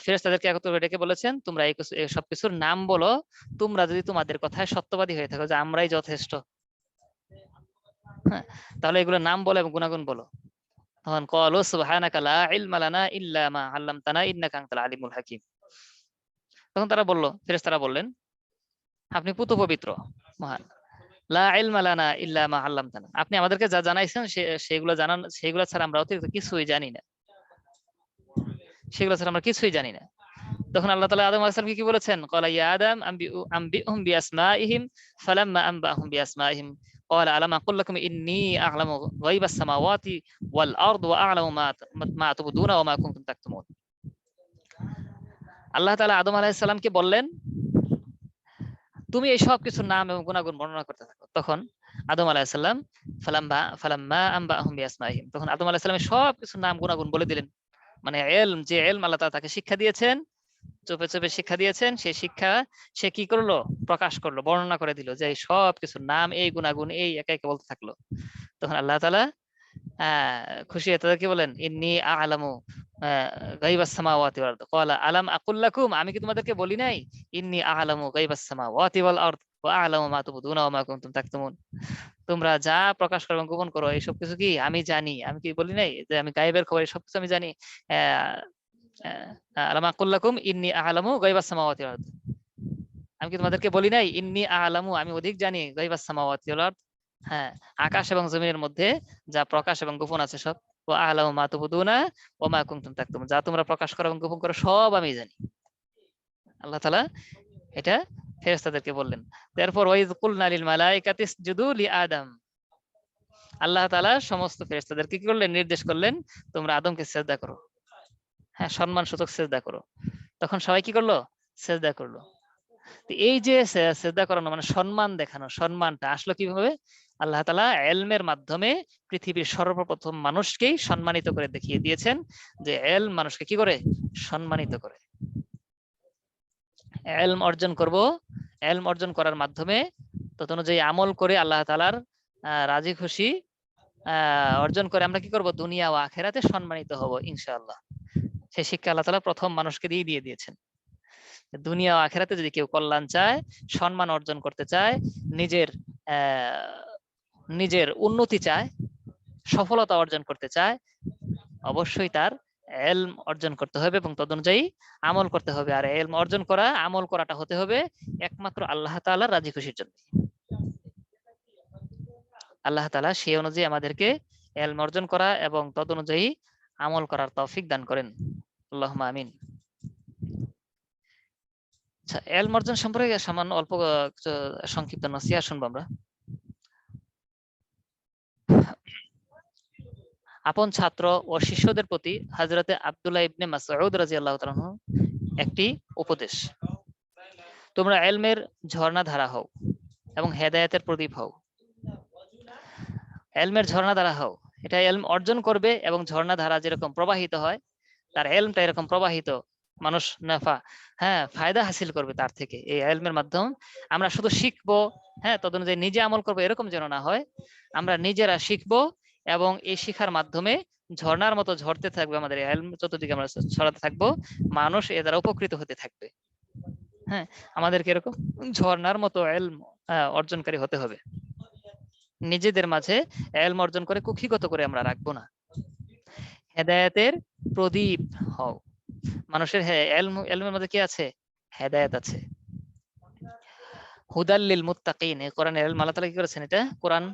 ফেরেশতাদেরকে একত্র করে ডেকে বলেছেন, তোমরা এই সবকিছুর নাম বলো, তোমরা যদি তোমাদের কথায় সত্যবাদী হয়ে থাকো যে আমরাই যথেষ্ট, হ্যাঁ, তাহলে এগুলোর নাম বলো এবং গুণাগুণ বলো। তখন ক্বালু সুবহানাকা লা ইলমা লানা ইল্লা মা আল্লামতানা ইন্নাকা আনতাল আলিমুল হাকিম, তখন তারা বলল, ফেরেশতারা বললেন, আপনি পুত পবিত্র, মহান, লা ইলমা লানা ইল্লা মা আল্লামতানা, আপনি আমাদেরকে যা জানাইছেন সেগুলো ছাড়া আমরা অতিরিক্ত কিছুই জানি না, সেগুলো ছাড়া আমরা কিছুই জানি না। তখন আল্লাহ তাআলা আদম আলাইহিস সালামকে কি বলেছেন? ক্বালা ইয়া আদম আনবিউহুম বিআসমাইহিম ফালাম্মা আনবাহুম বিআসমাইহিম ক্বালা আলাম আকুল লাকুম ইন্নী আ'লামু গায়বাস সামাওয়াতি ওয়াল আরদ ওয়া আ'লামু মা তুবদুনা ওয়া মা কুনতুম তাকতুমুন। আল্লাহ তাআলা আদম আলাইহিস সালামকে বললেন, তুমি এই সব কিছুর নাম এবং গুণাগুণ বর্ণনা করতে থাকো। তখন আদম আলাইহিস সালাম ফালাম্মা আনবাহুম বিআসমাইহিম, তখন আদম আলাইহিস সালামের সব কিছুর নাম গুণাগুণ বলে দিলেন। মানে যে ইলম আল্লাহ তাআলা তাকে শিক্ষা দিয়েছেন, চোপে চোপে শিক্ষা দিয়েছেন, সেই শিক্ষা সে কি করলো? প্রকাশ করলো, বর্ণনা করে দিল, যে সব কিছুর নাম, এই গুণাগুণ, এই একে একে বলতে থাকলো। তখন আল্লাহ তাআলা খুশি হয়ে তাদেরকে বলেন, ইন্নী আ'লামু গায়বাস সামাওয়াতি ওয়াল আরদ ক্বালা আলাম আকুল লাকুম, আমি কি তোমাদেরকে বলি নাই, ইন্নী আ'লামু গায়বাস সামাওয়াতি ওয়াল আরদ ওয়া আ'লামু মা তুবদুনা ওয়া মা কুনতুম তাকতুমুন, তোমরা যা প্রকাশ করো এবং গোপন করো এই সব কিছু কি আমি জানি, আমি কি বলি নাই যে আমি গায়েবের খবর সব কিছু আমি জানি। আলাম আকুল লাকুম ইন্নী আ'লামু গায়বাস সামাওয়াতি ওয়াল আরদ, আমি কি তোমাদেরকে বলি নাই, ইন্নী আ'লামু, আমি অধিক জানি, গায়বাস সামাওয়াতি ওয়াল আরদ, হ্যাঁ, আকাশ এবং জমিনের মধ্যে যা প্রকাশ এবং গোপন আছে সব, ওয়া আ'লামু মা তুবদুনা ওয়া মা কুনতুম তাকতুমুন, যা তোমরা প্রকাশ করো এবং গোপন করো সব আমি জানি। আল্লাহ তাআলা এটা ফেরেশতাদেরকে বললেন। তারপর ওয়াইয কুলনা লিল মালাইকাতি ইসজুদু লি আদম, আল্লাহ তাআলা সমস্ত ফেরেশতাদেরকে কি করলেন? নির্দেশ করলেন, তোমরা আদমকে সিজদা করো, হ্যাঁ, সম্মান সূচক সিজদা করো। তখন সবাই কি করলো? সিজদা করলো। তো এই যে সেজদা করানো মানে সম্মান দেখানো, সম্মানটা আসলো কিভাবে? আল্লাহ তাআলা ইলমের মাধ্যমে পৃথিবীর সর্বপ্রথম মানুষকেই সম্মানিত করে দেখিয়ে দিয়েছেন যে ইলম মানুষকে কি করে? সম্মানিত করে। ইলম অর্জন করব, ইলম অর্জন করার মাধ্যমে তদনুযায়ী আমল করে আল্লাহ তাআলার রাজি খুশি অর্জন করে আমরা কি করব? দুনিয়া ও আখিরাতে সম্মানিত হব ইনশাআল্লাহ। সেই শিক্ষা আল্লাহ তাআলা প্রথম মানুষকে দিয়ে দিয়েছেন। দুনিয়া ও আখিরাতে যদি কেউ কল্যাণ চায়, সম্মান অর্জন করতে চায়, নিজের নিজের উন্নতি চায়, সফলতা অর্জন করতে চায়, অবশ্যই তার ইলম অর্জন করতে হবে এবং তদনুযায়ী আমল করতে হবে। আর ইলম অর্জন করা, আমল করাটা হতে হবে একমাত্র আল্লাহ তাআলার রাজি খুশির জন্য। আল্লাহ তাআলা সেই অনুযায়ী আমাদেরকে ইলম অর্জন করা এবং তদনুযায়ী আমল করার তৌফিক দান করেন। আল্লাহুম্মা আমিন। আচ্ছা, ইলম অর্জন সম্পর্কে সামান্য অল্প সংক্ষিপ্ত নসিহত শুনবো আমরা। আপন ছাত্র ও শিষ্যদের প্রতি হযরতে আব্দুল্লাহ ইবনে মাসউদ রাদিয়াল্লাহু তাআলা আনহু একটি উপদেশ। তোমরা ইলমের ঝর্ণা ধারা হও এবং হেদায়েতের প্রদীপ হও। ইলমের ঝর্ণা ধারা হও, এটা ইলম অর্জন করবে এবং ঝর্ণা ধারা যেরকম প্রবাহিত হয়, তার ইলমটা এরকম প্রবাহিত, মানুষ ফায়দা হাসিল করবে তার থেকে। এই ইলমের মাধ্যমে আমরা শুধু শিখবো, তদনুযায়ী নিজে আমল করবো এরকম যেন না হয়। আমরা নিজেরা শিখবো এবং এই শিখার মাধ্যমে ঝর্ণার মতো ঝরতে থাকবে আমাদের ইলম, যতদিকে আমরা ছড়াতে থাকবো মানুষ এ দ্বারা উপকৃত হতে থাকবে। আমাদেরকে এরকম ঝর্ণার মতো ইলম অর্জনকারী হতে হবে। নিজেদের মাঝে ইলম অর্জন করে কুক্ষিগত করে আমরা রাখবো না। হেদায়েতের প্রদীপ হও। মানুষের ইলমের মধ্যে কি আছে? হেদায়েত আছে। হুদাল লিল মুত্তাকিন, কোরআনের ইলম আল্লাহ তাআলা কি করেছেন? এটা কোরআন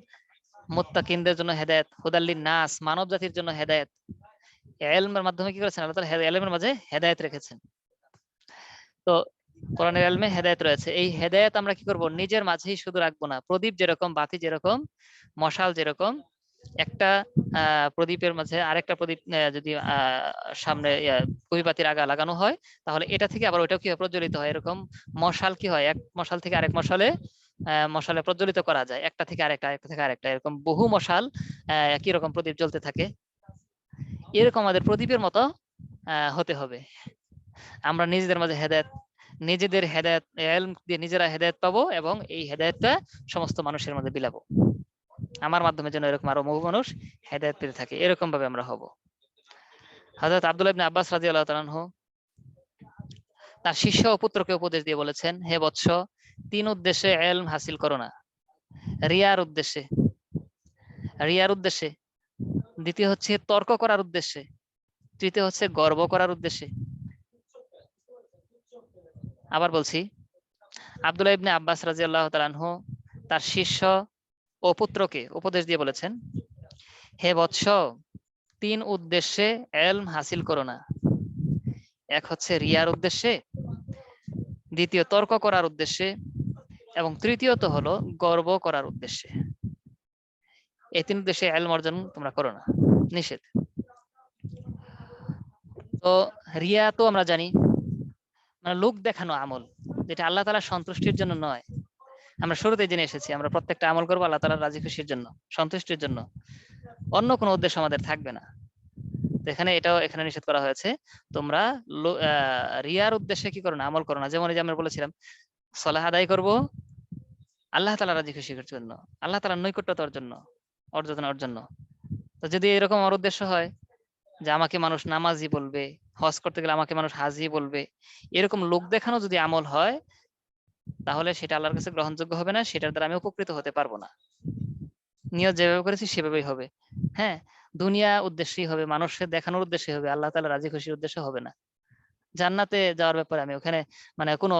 মুত্তাকিনদের জন্য হেদায়েত, হুদাল লিন নাস, মানব জাতির জন্য হেদায়েত। ইলমের মাধ্যমে কি করেছেন? আল্লাহ তাআলা ইলমের মাঝে হেদায়েত রেখেছেন। তো কোরআনের ইলমে হেদায়েত রয়েছে। এই হেদায়েত আমরা কি করব? নিজের মাঝেই শুধু রাখবো না। প্রদীপ যেরকম, বাতি যেরকম, মশাল যেরকম, একটা প্রদীপের মাঝে আরেকটা প্রদীপ যদি সামনে কবিবাতির আগা লাগানো হয়, তাহলে এটা থেকে আবার ওইটাও কি প্রজ্বলিত হয়। এরকম মশাল কি হয়? এক মশাল থেকে আরেক মশালে প্রজ্বলিত করা যায়, একটা থেকে আরেকটা, একটা থেকে আরেকটা, এরকম বহু মশাল একই রকম প্রদীপ জ্বলতে থাকে। এরকম আমাদের প্রদীপের মতো হতে হবে। আমরা নিজেদের মাঝে নিজেদের হেদায়েত, ইলম দিয়ে নিজেরা হেদায়েত পাবো এবং এই হেদায়েতটা সমস্ত মানুষের মধ্যে বিলাবো। আমার মাধ্যমে যেন এরকম আরো বহু মানুষ হেদায়েত পেতে থাকে, এরকম ভাবে আমরা হব। হযরত আব্দুল্লাহ ইবনে আব্বাস রাদিয়াল্লাহু তাআলা আনহু তার শিষ্য ও পুত্রকে উপদেশ দিয়ে বলেছেন, হে বৎস, 3 উদ্দেশ্যে ইলম হাসিল করো না। রিয়ার উদ্দেশ্যে, দ্বিতীয় হচ্ছে তর্ক করার উদ্দেশ্যে, তৃতীয় হচ্ছে গর্ব করার উদ্দেশ্যে। আবার বলছি, আব্দুল্লাহ ইবনে আব্বাস রাদিয়াল্লাহু তাআলা আনহু তার শিষ্য ও পুত্রকে উপদেশ দিয়ে বলেছেন, হে বৎস, 3 উদ্দেশ্যে ইলম হাসিল করো না। এক হচ্ছে রিয়ার উদ্দেশ্যে, দ্বিতীয় তর্ক করার উদ্দেশ্যে এবং তৃতীয়ত হলো গর্ব করার উদ্দেশ্যে। এই 3 উদ্দেশ্যে ইলম অর্জন তোমরা করো না, নিষেধ। তো রিয়া তো আমরা জানি, মানে লোক দেখানো আমল, যেটা আল্লাহ তাআলার সন্তুষ্টির জন্য নয়। আমরা শুরুতে জেনে এসেছি, আমরা প্রত্যেকটা আমল করবো আল্লাহ তাআলার রাজি খুশির জন্য, সন্তুষ্টির জন্য, অন্য কোনো উদ্দেশ্য আমাদের থাকবে না। এখানে নিষেধ করা হয়েছে, তোমরা রিয়ার উদ্দেশ্যে কি করো না, আমল করো না। যেমন এই যে আমরা বলেছিলাম, সালাহ আদায় করব আল্লাহ তাআলার রাজি খুশির জন্য, আল্লাহ তাআলার নৈকট্যতার জন্য, অর্জনের জন্য। তো যদি এরকম আমার উদ্দেশ্য হয় যে আমাকে মানুষ নামাজি বলবে, হজ করতে গেলে আমাকে মানুষ হাজি বলবে, এরকম লোক দেখানো যদি আমল হয়, তাহলে সেটা আল্লাহর কাছে গ্রহণযোগ্য হবে না, সেটার দ্বারা আমি উপকৃত হতে পারবো না। নিয়ত যেভাবে করেছি সেভাবেই হবে। দুনিয়া উদ্দেশ্যেই হবে, মানুষের দেখানোর উদ্দেশ্যে হবে, আল্লাহ তাআলা রাজি খুশির উদ্দেশ্য হবে না। জান্নাতে যাওয়ার ব্যাপারে আমি ওখানে মানে কোনো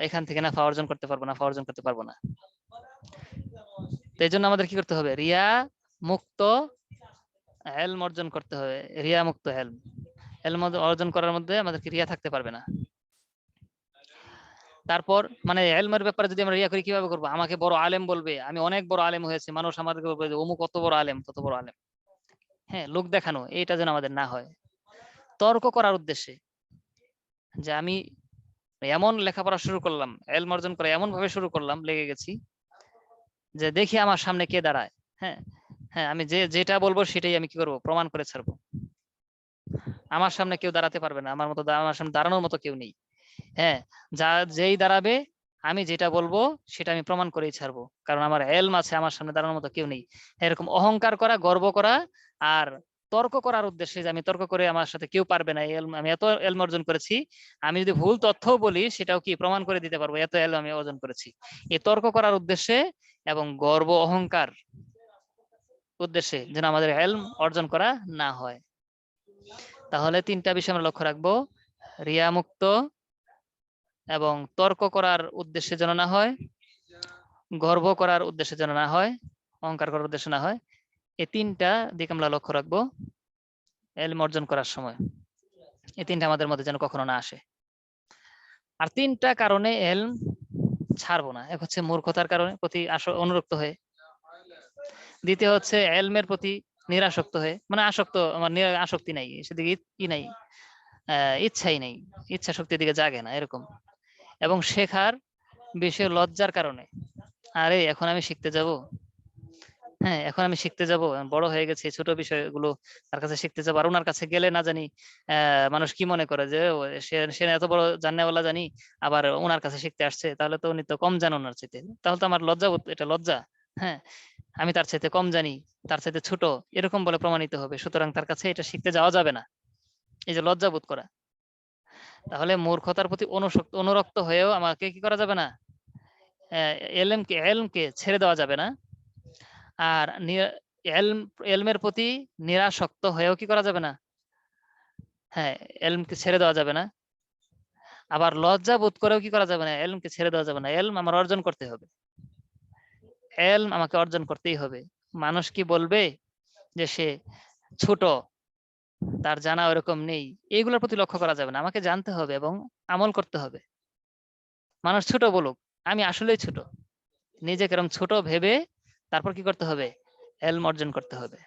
এখান থেকে নাফা অর্জন করতে পারবো না। তো এই জন্য আমাদের কি করতে হবে? রিয়া মুক্ত ইলম অর্জন করতে হবে। রিয়া মুক্ত ইলম অর্জন করার মধ্যে আমাদের রিয়া থাকতে পারবে না। তারপর মানে ইলমের ব্যাপারে যদি আমরা রিয়া করি, কিভাবে করবো? আমাকে বড় আলেম বলবে, আমি অনেক বড় আলেম হয়েছি, মানুষ আমাদেরকে বলবে যে অমুক কত বড় আলেম, তত বড় আলেম। লোক দেখানো, এটা যেন আমাদের না হয়। তর্ক করার উদ্দেশ্যে, যে আমি এমন লেখাপড়া শুরু করলাম, এলম অর্জন করা এমন ভাবে শুরু করলাম, লেগে গেছি যে দেখি আমার সামনে কে দাঁড়ায়। হ্যাঁ হ্যাঁ, আমি যেটা বলবো সেটাই আমি কি করবো, প্রমাণ করে ছাড়বো। আমার সামনে কেউ দাঁড়াতে পারবে না, আমার মতো আমার সামনে দাঁড়ানোর মতো কেউ নেই। হ্যাঁ, যেই দাঁড়াবে আমি যেটা বলবো সেটা আমি প্রমাণ করেই ছাড়বো, কারণ আমার এলম আছে, আমার সামনে দাঁড়ানোর মতো কেউ নেই। এরকম অহংকার করা, গর্ব করা, আর তর্ক করার উদ্দেশ্যে যে আমি তর্ক করে আমার সাথে কেউ পারবে না, আমি এত এলম অর্জন করেছি, আমি যদি ভুল তথ্য বলি সেটাও কি প্রমাণ করে দিতে পারবো, এত এলম আমি অর্জন করেছি। এই তর্ক করার উদ্দেশ্যে এবং গর্ব অহংকার উদ্দেশ্যে যেন আমাদের এলম অর্জন করা না হয়। তাহলে তিনটা বিষয় আমরা লক্ষ্য রাখবো: রিয়া মুক্ত, এবং তর্ক করার উদ্দেশ্যে যেন না হয়, গর্ব করার উদ্দেশ্যে যেন না হয়, অহংকার করার উদ্দেশ্যে না হয়। এই তিনটা দিক আমরা লক্ষ্য রাখবো ইলম অর্জন করার সময়। এই তিনটা আমাদের মধ্যে যেন কখনো না আসে। আর তিনটা কারণে ইলম ছাড়বো না। এক হচ্ছে মূর্খতার কারণে প্রতি অনুরক্ত হয়ে, দ্বিতীয় হচ্ছে ইলমের প্রতি নিরাসক্ত হয়ে, মানে আসক্ত, আমার আসক্তি নাই সেদিকে, ই নাই, ইচ্ছাই নেই, ইচ্ছা শক্তির দিকে জাগে না এরকম। এবং শেখার বিষয়ে লজ্জার কারণে, আরে এখন আমি শিখতে যাব, হ্যাঁ এখন আমি শিখতে যাব, বড় হয়ে গেছে, ছোট বিষয়গুলো তার কাছে শিখতে যাবো, আর ওনার কাছে গেলে না জানি মানুষ কি মনে করে যে সে সে এত বড় জানেওয়ালা জানি, আবার ওনার কাছে শিখতে আসছে, তাহলে তো উনি তো কম জানেন ওনার চাইতে, তাহলে তো আমার লজ্জা, এটা লজ্জা। হ্যাঁ, আমি তার চাইতে কম জানি, তার চাইতে ছোট, এরকম বলে প্রমাণিত হবে, সুতরাং তার কাছে এটা শিখতে যাওয়া যাবে না। এই যে লজ্জা বোধ করা, তাহলে মূর্খতার প্রতি অনুরক্ত হয়েও আমাকে কি করা যাবে না, এলমকে ছেড়ে দেওয়া যাবে না। আর এলমের প্রতি নিরাসক্ত হয়েও কি করা যাবে না, হ্যাঁ এলমকে ছেড়ে দেওয়া যাবে না। আবার লজ্জা বোধ করেও কি করা যাবে না, এলমকে ছেড়ে দেওয়া যাবে না। এলম আমার অর্জন করতে হবে, এলম আমাকে অর্জন করতেই হবে। মানুষ কি বলবে যে সে ছোট, তার জানা ওরকম নেই, এইগুলোর প্রতি লক্ষ্য করা যাবে না, আমাকে জানতে হবে এবং আমল করতে হবে। মানুষ ছোট বলুক, আমি আসলেই ছোট, নিজেকে এরকম ছোট ভেবে তারপর কি করতে হবে, এলম অর্জন করতে হবে।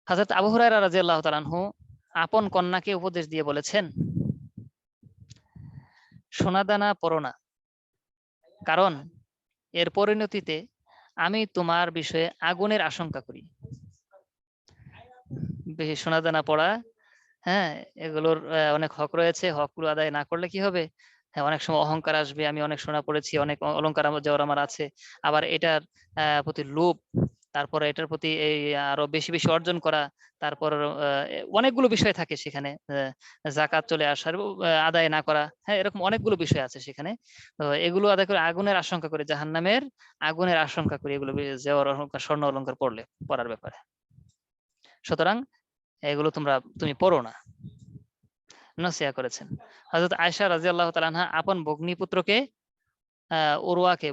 হযরত আবু হুরায়রা রাদিয়াল্লাহু তাআলা আনহু আপন কন্যাকে উপদেশ দিয়ে বলেছেন, সোনাদানা পরো না, কারণ এর পরিণতিতে আমি তোমার বিষয়ে আগুনের আশঙ্কা করি। বেশি সোনাদানা পড়া, হ্যাঁ এগুলোর অনেক হক রয়েছে, হকগুলো আদায় না করলে কি হবে, হ্যাঁ অনেক সময় অহংকার আসবে, আমি অনেক সোনা পড়েছি, অনেক অলংকার আমার আছে, আবার এটার প্রতি লোভ, তারপরে এটার প্রতি এই আরো বেশি বেশি অর্জন করা, তারপর অনেকগুলো বিষয় থাকে সেখানে, জাকাত চলে আসার, আদায় না করা, হ্যাঁ এরকম অনেকগুলো বিষয় আছে সেখানে। তো এগুলো আদায় করে আগুনের আশঙ্কা করে, জাহান্নামের আগুনের আশঙ্কা করি এগুলো, জেওয়ার অলংকার, স্বর্ণ অলংকার পড়ার ব্যাপারে। সুতরাং এগুলো তুমি পড়ো না, নসিহা করেছেন। হযরত আয়েশা রাদিয়াল্লাহু তাআলা আনহা আপন ভগ্নিপুত্রকে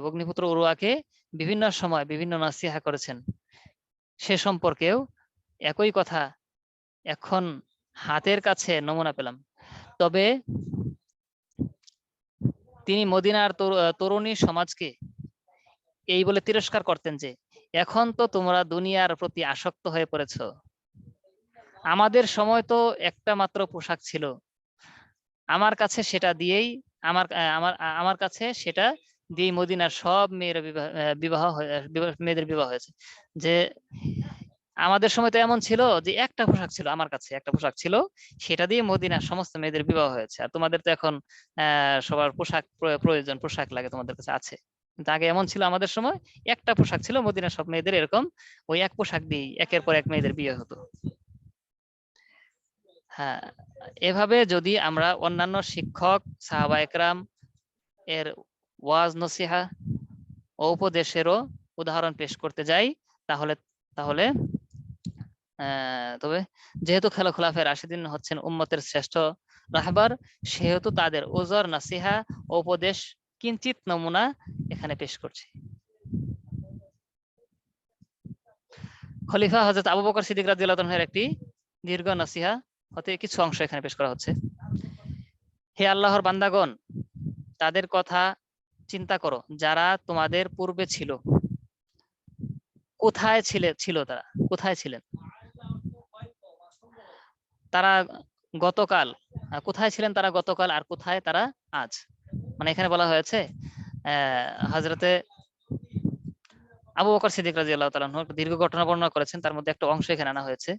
ভগ্নিপুত্র উরওয়াকে বিভিন্ন সময় বিভিন্ন নসিহা করেছেন। সে সম্পর্কেও একই কথা এখন হাতের কাছে নমুনা পেলাম। তবে তিনি মদিনার তরুণী সমাজকে এই বলে তিরস্কার করতেন যে, এখন তো তোমরা দুনিয়ার প্রতি আসক্ত হয়ে পড়েছ, আমাদের সময় তো একটা মাত্র পোশাক ছিল, আমার কাছে সেটা দিয়েই আমার আমার আমার কাছে সেটা দিয়ে মদিনার সব মেয়েরা মেয়েদের বিবাহ হয়েছে। যে আমাদের সময় তো এমন ছিল যে একটা পোশাক ছিল, আমার কাছে একটা পোশাক ছিল, সেটা দিয়ে মদিনার সমস্ত মেয়েদের বিবাহ হয়েছে। আর তোমাদের তো এখন সবার পোশাক প্রয়োজন, পোশাক লাগে, তোমাদের কাছে আছে, কিন্তু আগে এমন ছিল, আমাদের সময় একটা পোশাক ছিল, মদিনার সব মেয়েদের এরকম ওই এক পোশাক দিয়ে একের পর এক মেয়েদের বিয়ে হতো। হ্যাঁ, এভাবে যদি আমরা অন্যান্য শিক্ষক সাহাবা একরাম এর ওয়াজ নসিহা ও উপদেশেরও উদাহরণ পেশ করতে যাই, তাহলে তাহলে তবে যেহেতু খোলাফায়ে রাশিদিন হচ্ছেন উম্মতের শ্রেষ্ঠ রাহবার, সেহেতু তাদের ওজর নসিহা ও উপদেশ কিঞ্চিত নমুনা এখানে পেশ করছি। খলিফা হযরত আবু বকর সিদ্দিক রাদিয়াল্লাহু তাআলার একটি দীর্ঘ নসিহা হতে কিছু অংশ এখানে পেশ করা হচ্ছে। হে আল্লাহর বান্দাগণ, তাদের কথা চিন্তা করো যারা তোমাদের পূর্বে ছিল। কোথায় ছিল তারা, কোথায় ছিলেন তারা গতকাল, কোথায় ছিলেন তারা গতকাল আর কোথায় তারা আজ। মানে এখানে বলা হয়েছে হযরতে আবু বকর সিদ্দিক রাদিয়াল্লাহু তাআলা আনহু একটা দীর্ঘ ঘটনা বর্ণনা করেছেন, তার মধ্যে একটা অংশ এখানে আনা হয়েছে।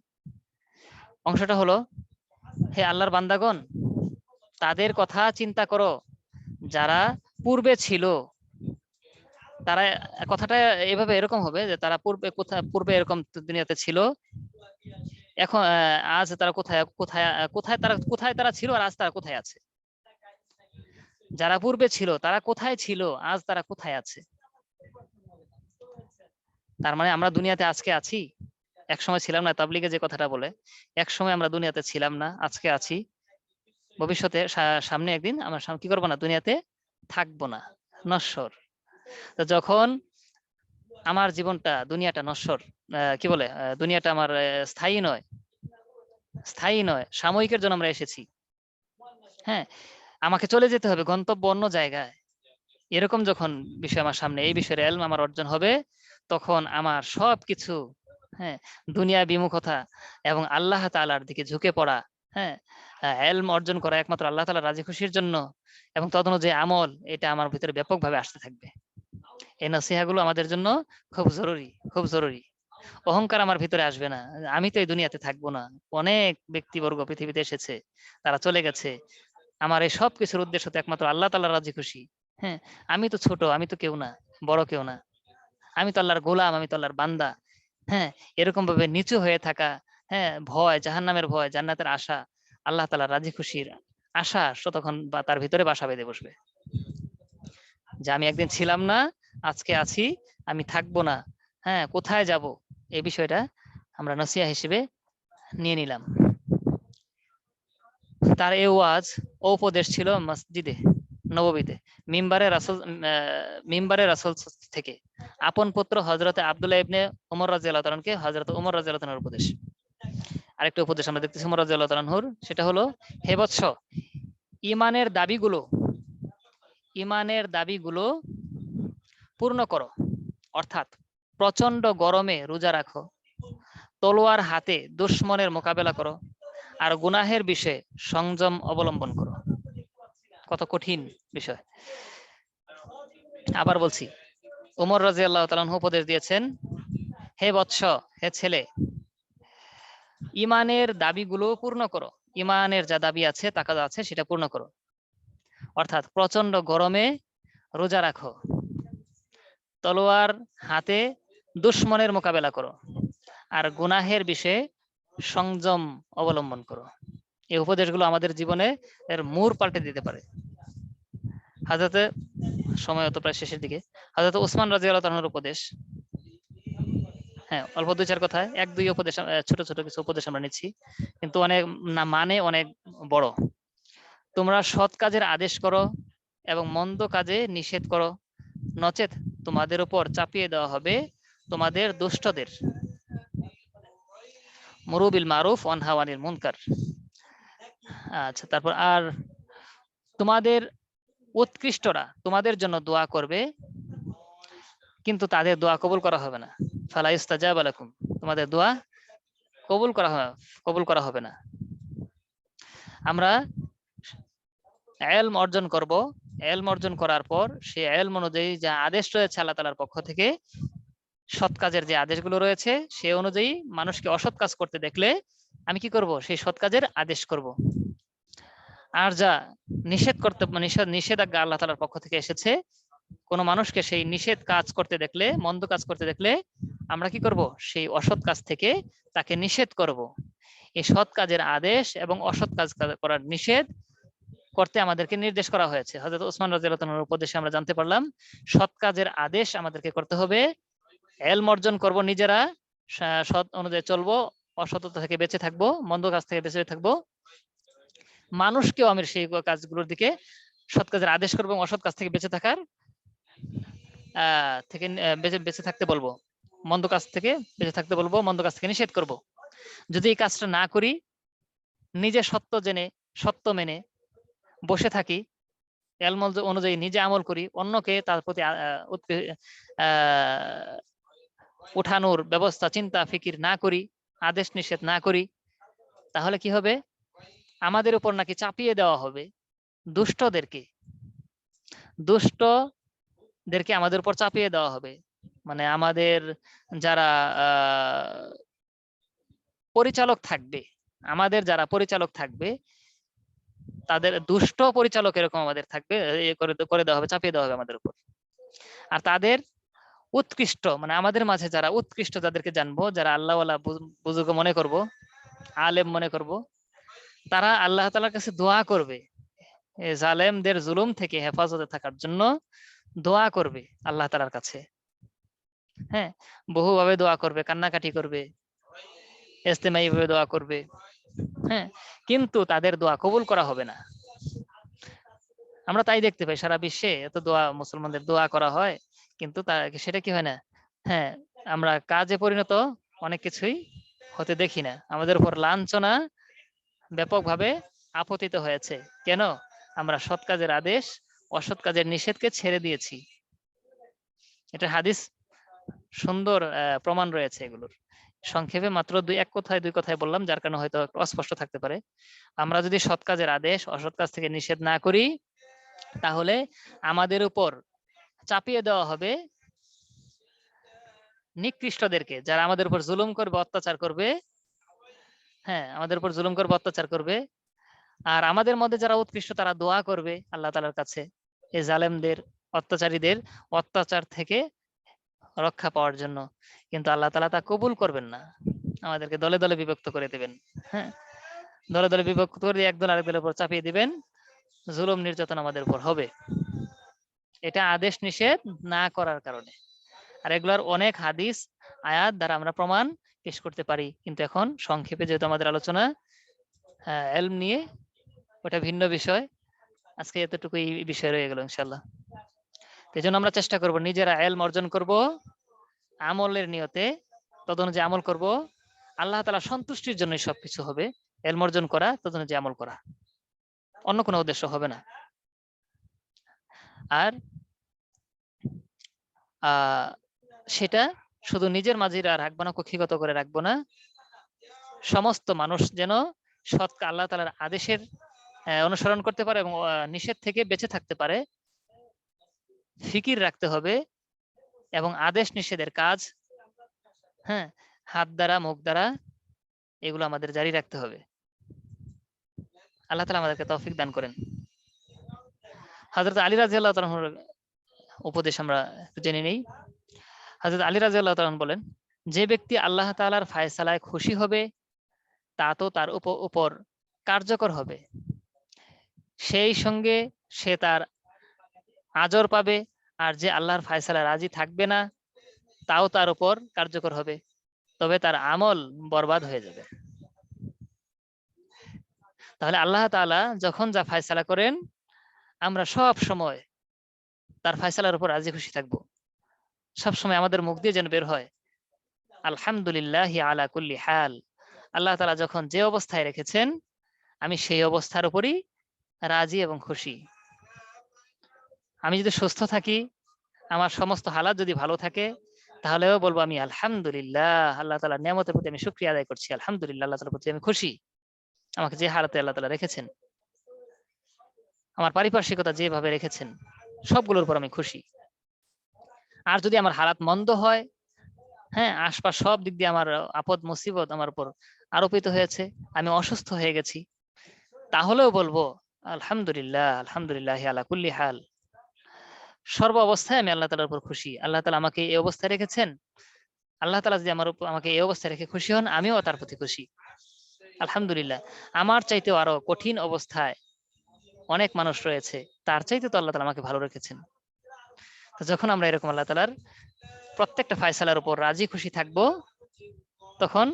অংশটা হলো, হে আল্লাহর বান্দাগণ, তাদের কথা চিন্তা করো যারা পূর্বে ছিল। তারা, কথাটা এভাবে এরকম হবে যে তারা পূর্বে এরকম দুনিয়াতে ছিল, এখন আজ তারা কোথায় কোথায় কোথায় তারা ছিল আর আজ তারা কোথায় আছে। যারা পূর্বে ছিল তারা কোথায় ছিল, আজ তারা কোথায় আছে। তার মানে আমরা দুনিয়াতে আজকে আছি, এক সময় ছিলাম না। তাবলিগে যে কথাটা বলে, এক সময় আমরা দুনিয়াতে ছিলাম না, আজকে আছি, ভবিষ্যতে সামনে একদিন আমরা কি করবো না, দুনিয়াতে থাকবো না, নশ্বর। তো যখন আমার জীবনটা, দুনিয়াটা নশ্বর, কি বলে, দুনিয়াটা আমার স্থায়ী নয়, সাময়িকের জন্য আমরা এসেছি। হ্যাঁ, আমাকে চলে যেতে হবে গন্তব্য অন্য জায়গায়। এরকম যখন বিষয় আমার সামনে, এই বিষয়ের এলম আমার অর্জন হবে, তখন আমার সবকিছু, হ্যাঁ, দুনিয়া বিমুখতা এবং আল্লাহ তাআলার দিকে ঝুঁকে পড়া, হ্যাঁ, এলম অর্জন করা একমাত্র আল্লাহ তাআলার রাজি খুশির জন্য এবং তদনুযায়ী আমল, এটা আমার ভিতরে ব্যাপকভাবে আসতে থাকবে। এই নসিহাগুলো আমাদের জন্য খুব জরুরি, খুব জরুরি। অহংকার আমার ভিতরে আসবে না, আমি তো এই দুনিয়াতে থাকবো না, অনেক ব্যক্তিবর্গ পৃথিবীতে এসেছে, তারা চলে গেছে, আমার এই সব কিছুর উদ্দেশ্য তো একমাত্র আল্লাহ তাআলার রাজি খুশি। হ্যাঁ, আমি তো ছোট, আমি তো কেউ না, বড় কেউ না, আমি তো আল্লাহর গোলাম, আমি তো আল্লাহর বান্দা। হ্যাঁ, এরকম ভাবে নিচু হয়ে থাকা, হ্যাঁ, ভয়, জাহান্নামের ভয়, জান্নাতের আশা, আল্লাহ তাআলার রাজি খুশির আশা তখন বা তার ভিতরে বাসা বেঁধে বসবে, যে আমি একদিন ছিলাম না, আজকে আছি, আমি থাকবো না, হ্যাঁ, কোথায় যাব, এই বিষয়টা আমরা নসিহা হিসেবে নিয়ে নিলাম। তার এই ওয়াজ ও উপদেশ ছিল মসজিদে নববীতে, মিম্বারে রাসূল থেকে আপন পুত্র হযরতে আব্দুল্লাহ ইবনে ওমর রাদিয়াল্লাহু তাআলা কে হযরত ওমর রাদিয়াল্লাহু তাআলার উপদেশ। আরেকটা উপদেশ আমরা দেখতেছি ওমর রাদিয়াল্লাহু তাআলার, সেটা হলো, হে বৎস, ইমানের দাবিগুলো পূর্ণ করো, অর্থাৎ প্রচন্ড গরমে রোজা রাখো, তলোয়ার হাতে দুশমনের মোকাবেলা করো, আর গুনাহের বিষয়ে সংযম অবলম্বন করো। কত কঠিন বিষয়। আবার বলছি, ওমর রাদিয়াল্লাহু তাআলা আনহু উপদেশ দিয়েছেন, হে বৎস, হে ছেলে, ইমানের দাবিগুলো পূর্ণ করো, ইমানের যা দাবি আছে, তাকাদা আছে, সেটা পূর্ণ করো, অর্থাৎ প্রচন্ড গরমে রোজা রাখো, তলোয়ার হাতে দুশমনের মোকাবেলা করো, আর গুনাহের বিষয়ে সংযম অবলম্বন করো। এই উপদেশগুলো আমাদের জীবনে এর মূর পাল্টে দিতে পারে। হযরতে, সময় তো প্রায় শেষের দিকে, হযরত ওসমান রাদিয়াল্লাহু তাআলার উপদেশ, হ্যাঁ, অল্প দুই চার কথায় এক দুই উপদেশ, ছোট ছোট কিছু উপদেশ আমরা নিচ্ছি, কিন্তু অনেক না, মানে অনেক বড়। তোমরা সৎ কাজের আদেশ করো এবং মন্দ কাজে নিষেধ করো, নচেত তোমাদের উপর চাপিয়ে দেওয়া হবে তোমাদের দুষ্টদের। মুরু বিল মারুফ ওয়ানহা আনিল মুনকার। আচ্ছা, তারপর, আর তোমাদের উৎকৃষ্টরা তোমাদের জন্য দোয়া করবে, কিন্তু তাদের দোয়া কবুল করা হবে না। ফালা ইস্তাজাবা লাকুম, তোমাদের দোয়া কবুল করা হবে না। আমরা ইলম অর্জন করব, ইলম অর্জন করার পর সেই ইলম অনুযায়ী যা আদেশ রয়েছে আল্লাহ তাআলার পক্ষ থেকে, সৎ কাজের যে আদেশগুলো রয়েছে, সে অনুযায়ী মানুষকে অসৎ কাজ করতে দেখলে আমি কি করব, সেই সৎ কাজের আদেশ করব। আর যা নিষেধাজ্ঞা আল্লাহ তাআলার পক্ষ থেকে এসেছে, কোন মানুষকে সেই নিষেধ কাজ করতে দেখলে, মন্দ কাজ করতে দেখলে আমরা কি করব, সেই অসৎ কাজ থেকে তাকে নিষেধ করব। এই সৎ কাজের আদেশ এবং অসৎ কাজ করার নিষেধ করতে আমাদেরকে নির্দেশ করা হয়েছে। হযরত ওসমান রাদিয়াল্লাহু তাআলার উপদেশে আমরা জানতে পারলাম, সৎ কাজের আদেশ আমাদেরকে করতে হবে, ইলম অর্জন করব, নিজেরা সৎ অনুযায়ী চলবো, অসততা থেকে বেঁচে থাকবো, মন্দ কাজ থেকে বেঁচে থাকবো, মানুষকেও আমি সেই কাজগুলোর দিকে, সৎ কাজের আদেশ করবো এবং অসৎ কাজ থেকে বেঁচে থাকার বেঁচে থাকতে বলবো, মন্দ কাজ থেকে বেঁচে থাকতে বলবো, মন্দ কাজ থেকে নিষেধ করব। যদি এই কাজটা না করি, নিজে সত্য জেনে সত্য মেনে বসে থাকি, ইলম অনুযায়ী নিজে আমল করি, অন্যকে তার প্রতি উঠানোর ব্যবস্থা, চিন্তা ফিকির না করি, আদেশ নিষেধ না করি, তাহলে কি হবে, আমাদের উপর নাকি চাপিয়ে দেওয়া হবে দুষ্টদেরকে আমাদের উপর চাপিয়ে দেওয়া হবে। মানে আমাদের যারা পরিচালক থাকবে, যারা পরিচালক থাকবে তাদের দুষ্ট পরিচালক এরকম আমাদের থাকবে, করে দেওয়া হবে, চাপিয়ে দেওয়া হবে আমাদের উপর। আর তাদের উৎকৃষ্ট, মানে আমাদের মাঝে যারা উৎকৃষ্ট, যাদেরকে জানবো, যারা আল্লাহওয়ালা বুজুর্গ মনে করব, আলেম মনে করব, তারা আল্লাহ তাআলার কাছে দোয়া করবে, জালেমদের জুলুম থেকে হেফাজতে থাকার জন্য দোয়া করবে আল্লাহ তাআলার কাছে। হ্যাঁ, বহুভাবে দোয়া করবে, কান্নাকাটি করবে, ইজতেমাই ভাবে দোয়া করবে। হ্যাঁ, কিন্তু তাদের দোয়া কবুল করা হবে না। আমরা তাই দেখতে পাই সারা বিশ্বে এত দোয়া, মুসলমানদের দোয়া করা হয়, কিন্তু সেটা কি হয় না। হ্যাঁ, আমরা কাজে পরিণত অনেক কিছুই হতে দেখি না। আমাদের উপর লাঞ্ছনা ব্যাপকভাবে আপতিত হয়েছে। কেন? আমরা সৎ কাজের আদেশ, অসৎ কাজের নিষেধকে ছেড়ে দিয়েছি। এটা হাদিস সুন্দর প্রমাণ রয়েছে এগুলোর। সংক্ষেপে মাত্র দুই কথায় বললাম, যার কারণে হয়তো অস্পষ্ট থাকতে পারে। আমরা যদি সৎ কাজের আদেশ, অসৎ কাজ থেকে নিষেধ না করি, তাহলে আমাদের উপর চাপিয়ে দেওয়া হবে নিকৃষ্টদেরকে, যারা আমাদের উপর জুলুম করবে, অত্যাচার করবে। হ্যাঁ, আমাদের উপর জুলুম করবে, অত্যাচার করবে। আর আমাদের মধ্যে যারা উৎকৃষ্ট, তারা দোয়া করবে আল্লাহ তাআলার কাছে এই জালেমদের, অত্যাচারীদের অত্যাচার থেকে রক্ষা পাওয়ার জন্য। কিন্তু আল্লাহ তাআলা তা কবুল করবেন না, আমাদেরকে দলে দলে বিভক্ত করে দিবেন। হ্যাঁ, দলে দলে বিভক্ত করে দিয়ে একদল আরেক দলের উপর চাপিয়ে দিবেন, জুলুম নির্যাতন আমাদের উপর হবে। এটা আদেশ নিষেধ না করার কারণে। আর এগুলার অনেক হাদিস, আয়াত দ্বারা আমরা প্রমাণ পেশ করতে পারি। কিন্তু এখন সংক্ষেপে যেহেতু আমাদের আলোচনা ইলম নিয়ে, ওটা ভিন্ন বিষয়, আজকে এতটুকুই বিষয় রয়ে গেল ইনশাআল্লাহ। এই জন্য আমরা চেষ্টা করব নিজেরা ইলম অর্জন করব, আমলের নিয়তে তদনুযায়ী আমল করব। আল্লাহ তাআলা সন্তুষ্টির জন্য সবকিছু হবে। ইলম অর্জন করা, তদনুযায়ী আমল করা, অন্য কোনো উদ্দেশ্য হবে না। আর সেটা শুধু নিজের মাঝে রাখবো না, কক্ষিগত করে রাখবো না। সমস্ত মানুষ যেন সৎ আল্লাহ তাআলার আদেশের অনুসরণ করতে পারে এবং নিষেধ থেকে বেঁচে থাকতে পারে, ফিকির রাখতে হবে। এবং আদেশ নিষেধের কাজ, হ্যাঁ, হাত দ্বারা, মুখ দ্বারা, এগুলো আমাদের জারি রাখতে হবে। আল্লাহ তাআলা আমাদেরকে তৌফিক দান করেন। হযরত আলী রাদিয়াল্লাহু তাআলার উপদেশ আমরা জেনে নেই। হযরত আলী রাদিয়াল্লাহু তাআলা বলেন, যে ব্যক্তি আল্লাহ তাআলার ফয়সালায় খুশি হবে, তা তো তার উপর কার্যকর হবে, সেই সঙ্গে সে তার আজর পাবে। আর যে আল্লাহর ফয়সালায় রাজি থাকবে না, তাও তার উপর কার্যকর হবে, তবে তার আমল বরবাদ হয়ে যাবে। তাহলে আল্লাহ তাআলা যখন যা ফয়সালা করেন, আমরা সব সময় তার ফয়সালার উপর রাজি খুশি থাকবো। সব সময় আমাদের মুখ দিয়ে যেন বের হয়, আলহামদুলিল্লাহি আলা কুল্লি হাল। আল্লাহ তাআলা যখন যে অবস্থায় রেখেছেন, আমি সেই অবস্থার উপরই রাজি এবং খুশি। আমি যদি সুস্থ থাকি, আমার সমস্ত হালাত যদি ভালো থাকে, তাহলেও বলবো আমি আলহামদুলিল্লাহ, আল্লাহ তাআলার নিয়ামতের প্রতি আমি শুকরিয়া আদায় করছি, আলহামদুলিল্লাহ, আল্লাহ তাআলার প্রতি আমি খুশি, আমাকে যে হালাতে আল্লাহ তাআলা রেখেছেন, আমার পারিপার্শ্বিকতা যেভাবে রেখেছেন, সবগুলোর উপর আমি খুশি। আর যদি আমার হালাত মন্দ হয়, হ্যাঁ, আশপাশ সব দিক দিয়ে আমার আপদ মুসিবত আমার উপর আরোপিত হয়েছে, আমি অসুস্থ হয়ে গেছি, তাহলেও বলবো আলহামদুলিল্লাহ, আলহামদুলিল্লাহ আলা কুল্লি হাল। সর্ব অবস্থায় আমি আল্লাহ তাআলার উপর খুশি। আল্লাহ তাআলা আমাকে এই অবস্থায় রেখেছেন, আল্লাহ তাআলা যদি আমাকে এই অবস্থায় রেখে খুশি হন, আমিও তার প্রতি খুশি, আলহামদুলিল্লাহ। আমার চাইতেও আরো কঠিন অবস্থায় অনেক মানুষ রয়েছে, তার চাইতে তো আল্লাহ তাআলা আমাকে ভালো রেখেছেন। তো যখন আমরা এরকম আল্লাহ তাআলার প্রত্যেকটা ফয়সালার উপর রাজি খুশি থাকবো, তখন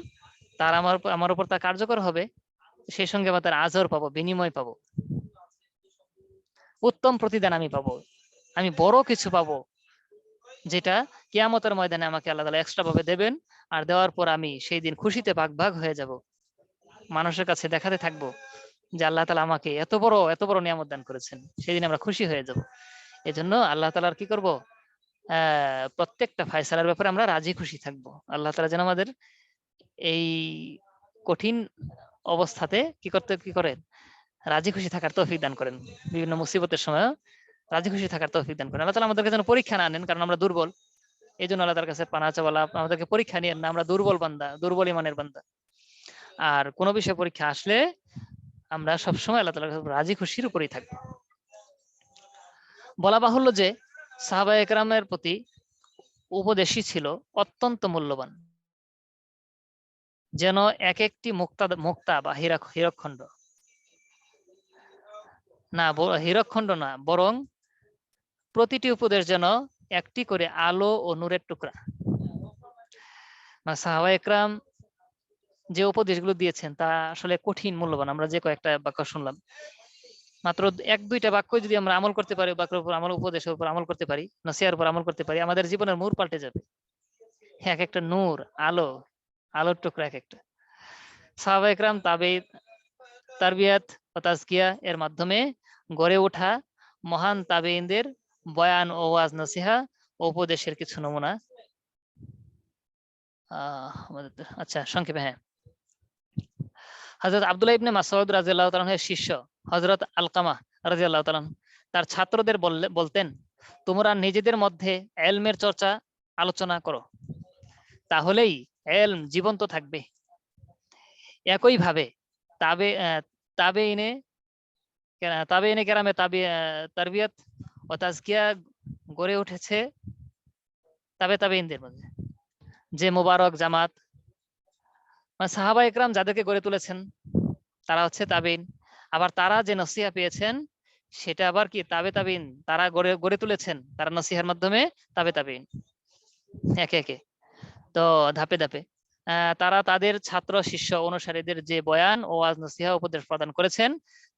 তার আমার উপর তা কার্যকর হবে, সেই সঙ্গে আবার তার আজর পাবো, বিনিময় পাবো, উত্তম প্রতিদান আমি পাবো, আমি বড় কিছু পাবো, যেটা কিয়ামতের ময়দানে আমাকে আল্লাহ তাআলা এক্সট্রা ভাবে দেবেন। আর দেওয়ার পর আমি সেই দিন খুশিতে ভাগ হয়ে যাব, মানুষের কাছে দেখাতে থাকবো যে আল্লাহ তাআলা আমাকে এত বড় নিয়ামত দান করেছেন। সেদিন আমরা খুশি হয়ে যাব। এজন্য আল্লাহ তাআলার কি করব, প্রত্যেকটা ফয়সালার ব্যাপারে আমরা রাজি খুশি থাকবো। আল্লাহ তাআলা যেন আমাদের এই কঠিন অবস্থাতে কি করেন, রাজি খুশি থাকার তৌফিক দান করেন। বিভিন্ন মুসিবতের সময় রাজি খুশি থাকার তৌফিক দান করেন। আল্লাহ তাআলা আমাদেরকে যেন পরীক্ষা না আনেন, কারণ আমরা দুর্বল। এই জন্য আল্লাহ তাআলার কাছে পানাহ চাওয়া, আমাদেরকে পরীক্ষা নিয়েন না, আমরা দুর্বল বান্দা, দুর্বল ইমানের বান্দা। আর কোন বিষয়ে পরীক্ষা আসলে আমরা সবসময় আল্লাহ তাআলার কাছে রাজি খুশির উপরেই থাকবো। বলা বাহুল্য যে সাহাবায়ে কেরামের প্রতি উপদেশই ছিল অত্যন্ত মূল্যবান, যেন এক একটি মুক্তা বা হীরকখণ্ড না, হীরকখণ্ড না, বরং প্রতিটি উপদেশ যেন একটি করে আলো ও নূরের টুকরা। সাহাবায়ে কেরাম যে উপদেশগুলো দিয়েছেন তা আসলে কঠিন মূল্যবান। আমরা যে কয়েকটা বাক্য শুনলাম, মাত্র 1-2টা বাক্য যদি আমরা আমল করতে পারি, বাক্যের উপর আমল, উপদেশের উপর আমল করতে পারি, নসিহার উপর আমল করতে পারি, আমাদের জীবনের মোড় পাল্টে যাবে। এক একটা নূর, আলো, আলোর টুকরা এক একটা। সাহাবায়ে কেরাম তারবিয়াত ও তাজকিয়া এর মাধ্যমে গড়ে ওঠা মহান তাবেঈনদের বয়ান ও ওয়াজ নসিহা ও উপদেশের কিছু নমুনা। আচ্ছা, সংক্ষেপে, হ্যাঁ। হযরত আব্দুল্লাহ ইবনে মাসউদ রাদিয়াল্লাহু তাআলা এর শিষ্য হযরত আলকামা রাদিয়াল্লাহু তাআলা তার ছাত্রদের বলতেন, তোমরা নিজেদের মধ্যে ইলমের চর্চা আলোচনা করো, তাহলেই ইলম জীবন্ত থাকবে। একইভাবে তাবেঈনে কেরামে তারবিয়াত ও তাজকিয়া গড়ে উঠেছে তাবেঈনদের মধ্যে, যে মোবারক জামাত, সাহাবায়ে কেরাম যাদেরকে গড়ে তুলেছেন তারা হচ্ছে তাবেঈন। আবার তারা যে নসিহা পেয়েছেন সেটা আবার কি তাবেঈন, তারা গড়ে তুলেছেন, তারা নসিহার মাধ্যমে তাবেঈন একে একে, তো ধাপে ধাপে তারা তাদের ছাত্র শিষ্য অনুসারীদের যে বয়ান ও ওয়াজ নসিহা উপদেশ প্রদান করেছেন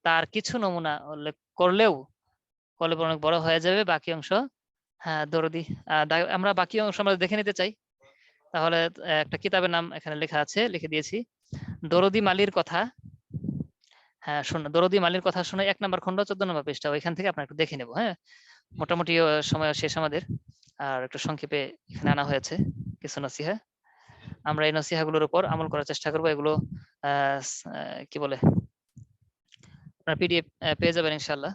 তার কিছু নমুনা উল্লেখ করলেও কলব অনেক বড় হয়ে যাবে। বাকি অংশ, হ্যাঁ, দরদি, আমরা বাকি অংশ আমরা দেখে নিতে চাই। তাহলে একটা কিতাবের নাম এখানে লেখা আছে, লিখে দিয়েছি, দরদি মালির কথা। হ্যাঁ, দরদি মালির কথা শুনে 1 নম্বর খণ্ড 14 নম্বর পৃষ্ঠা, ওইখান থেকে আপনার একটু দেখে নেব। হ্যাঁ, মোটামুটি সময় শেষ আমাদের, আর একটু সংক্ষেপে এখানে আনা হয়েছে কিছু নসিহা। আমরা এই নসিহাগুলোর উপর আমল করার চেষ্টা করব। এগুলো কি বলে, আপনার পিডিএফ পেয়ে যাবেন ইনশাআল্লাহ।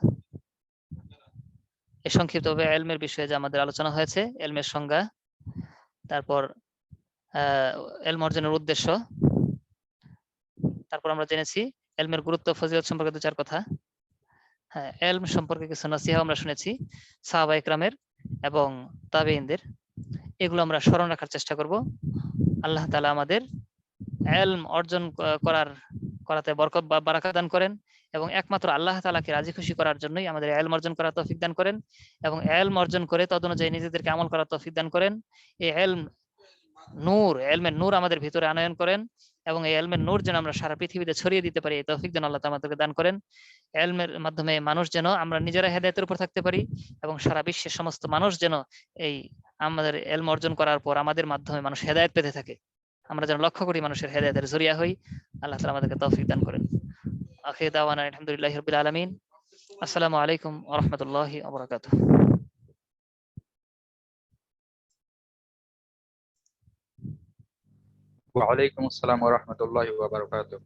এই সংক্ষিপ্তভাবে ইলমের বিষয়ে যে আমাদের আলোচনা হয়েছে, ইলমের সংজ্ঞা, তারপর ইলম অর্জনের উদ্দেশ্য, তারপর আমরা জেনেছি ইলমের গুরুত্ব, ফজিলত সম্পর্কে 2-4 কথা। হ্যাঁ, ইলম সম্পর্কে কিছু নসিহা আমরা শুনেছি সাহাবায়ে কেরামের এবং তাবেঈনদের। এগুলো আমরা স্মরণ রাখার চেষ্টা করব। আল্লাহ তাআলা আমাদের ইলম অর্জন করাতে বরকত বা বারাকা দান করেন, এবং একমাত্র আল্লাহ তাআলাকে রাজি খুশি করার জন্যই আমাদের ইলম অর্জন করার তৌফিক দান করেন, এবং ইলম অর্জন করে তদনুযায়ী নিজেদেরকে আমল করার তৌফিক দান করেন। এই ইলম নূর, ইলমের নূর আমাদের ভিতরে আনয়ন করেন, এবং এই ইলমের নূর যেন আমরা সারা পৃথিবীতে ছড়িয়ে দিতে পারি, এই তৌফিক যেন আল্লাহ আমাদেরকে দান করেন। ইলমের মাধ্যমে মানুষ যেন আমরা নিজেরা হেদায়েতের উপর থাকতে পারি, এবং সারা বিশ্বের সমস্ত মানুষ যেন এই আমাদের ইলম অর্জন করার পর আমাদের মাধ্যমে মানুষ হেদায়েত পেতে থাকে, আমরা যেন লক্ষ কোটি মানুষের হেদায়েতের জরিয়া হই। আল্লাহ তাআলা আমাদেরকে তৌফিক দান করেন। আখির দাওয়ানা আলহামদুলিল্লাহি রাব্বিল আলামিন। আসসালামু আলাইকুম ওয়া রাহমাতুল্লাহি ওয়া বারাকাতুহু। ওয়ালাইকুম আসসালাম ওয়া রাহমাতুল্লাহি ওয়া বারাকাতুহু।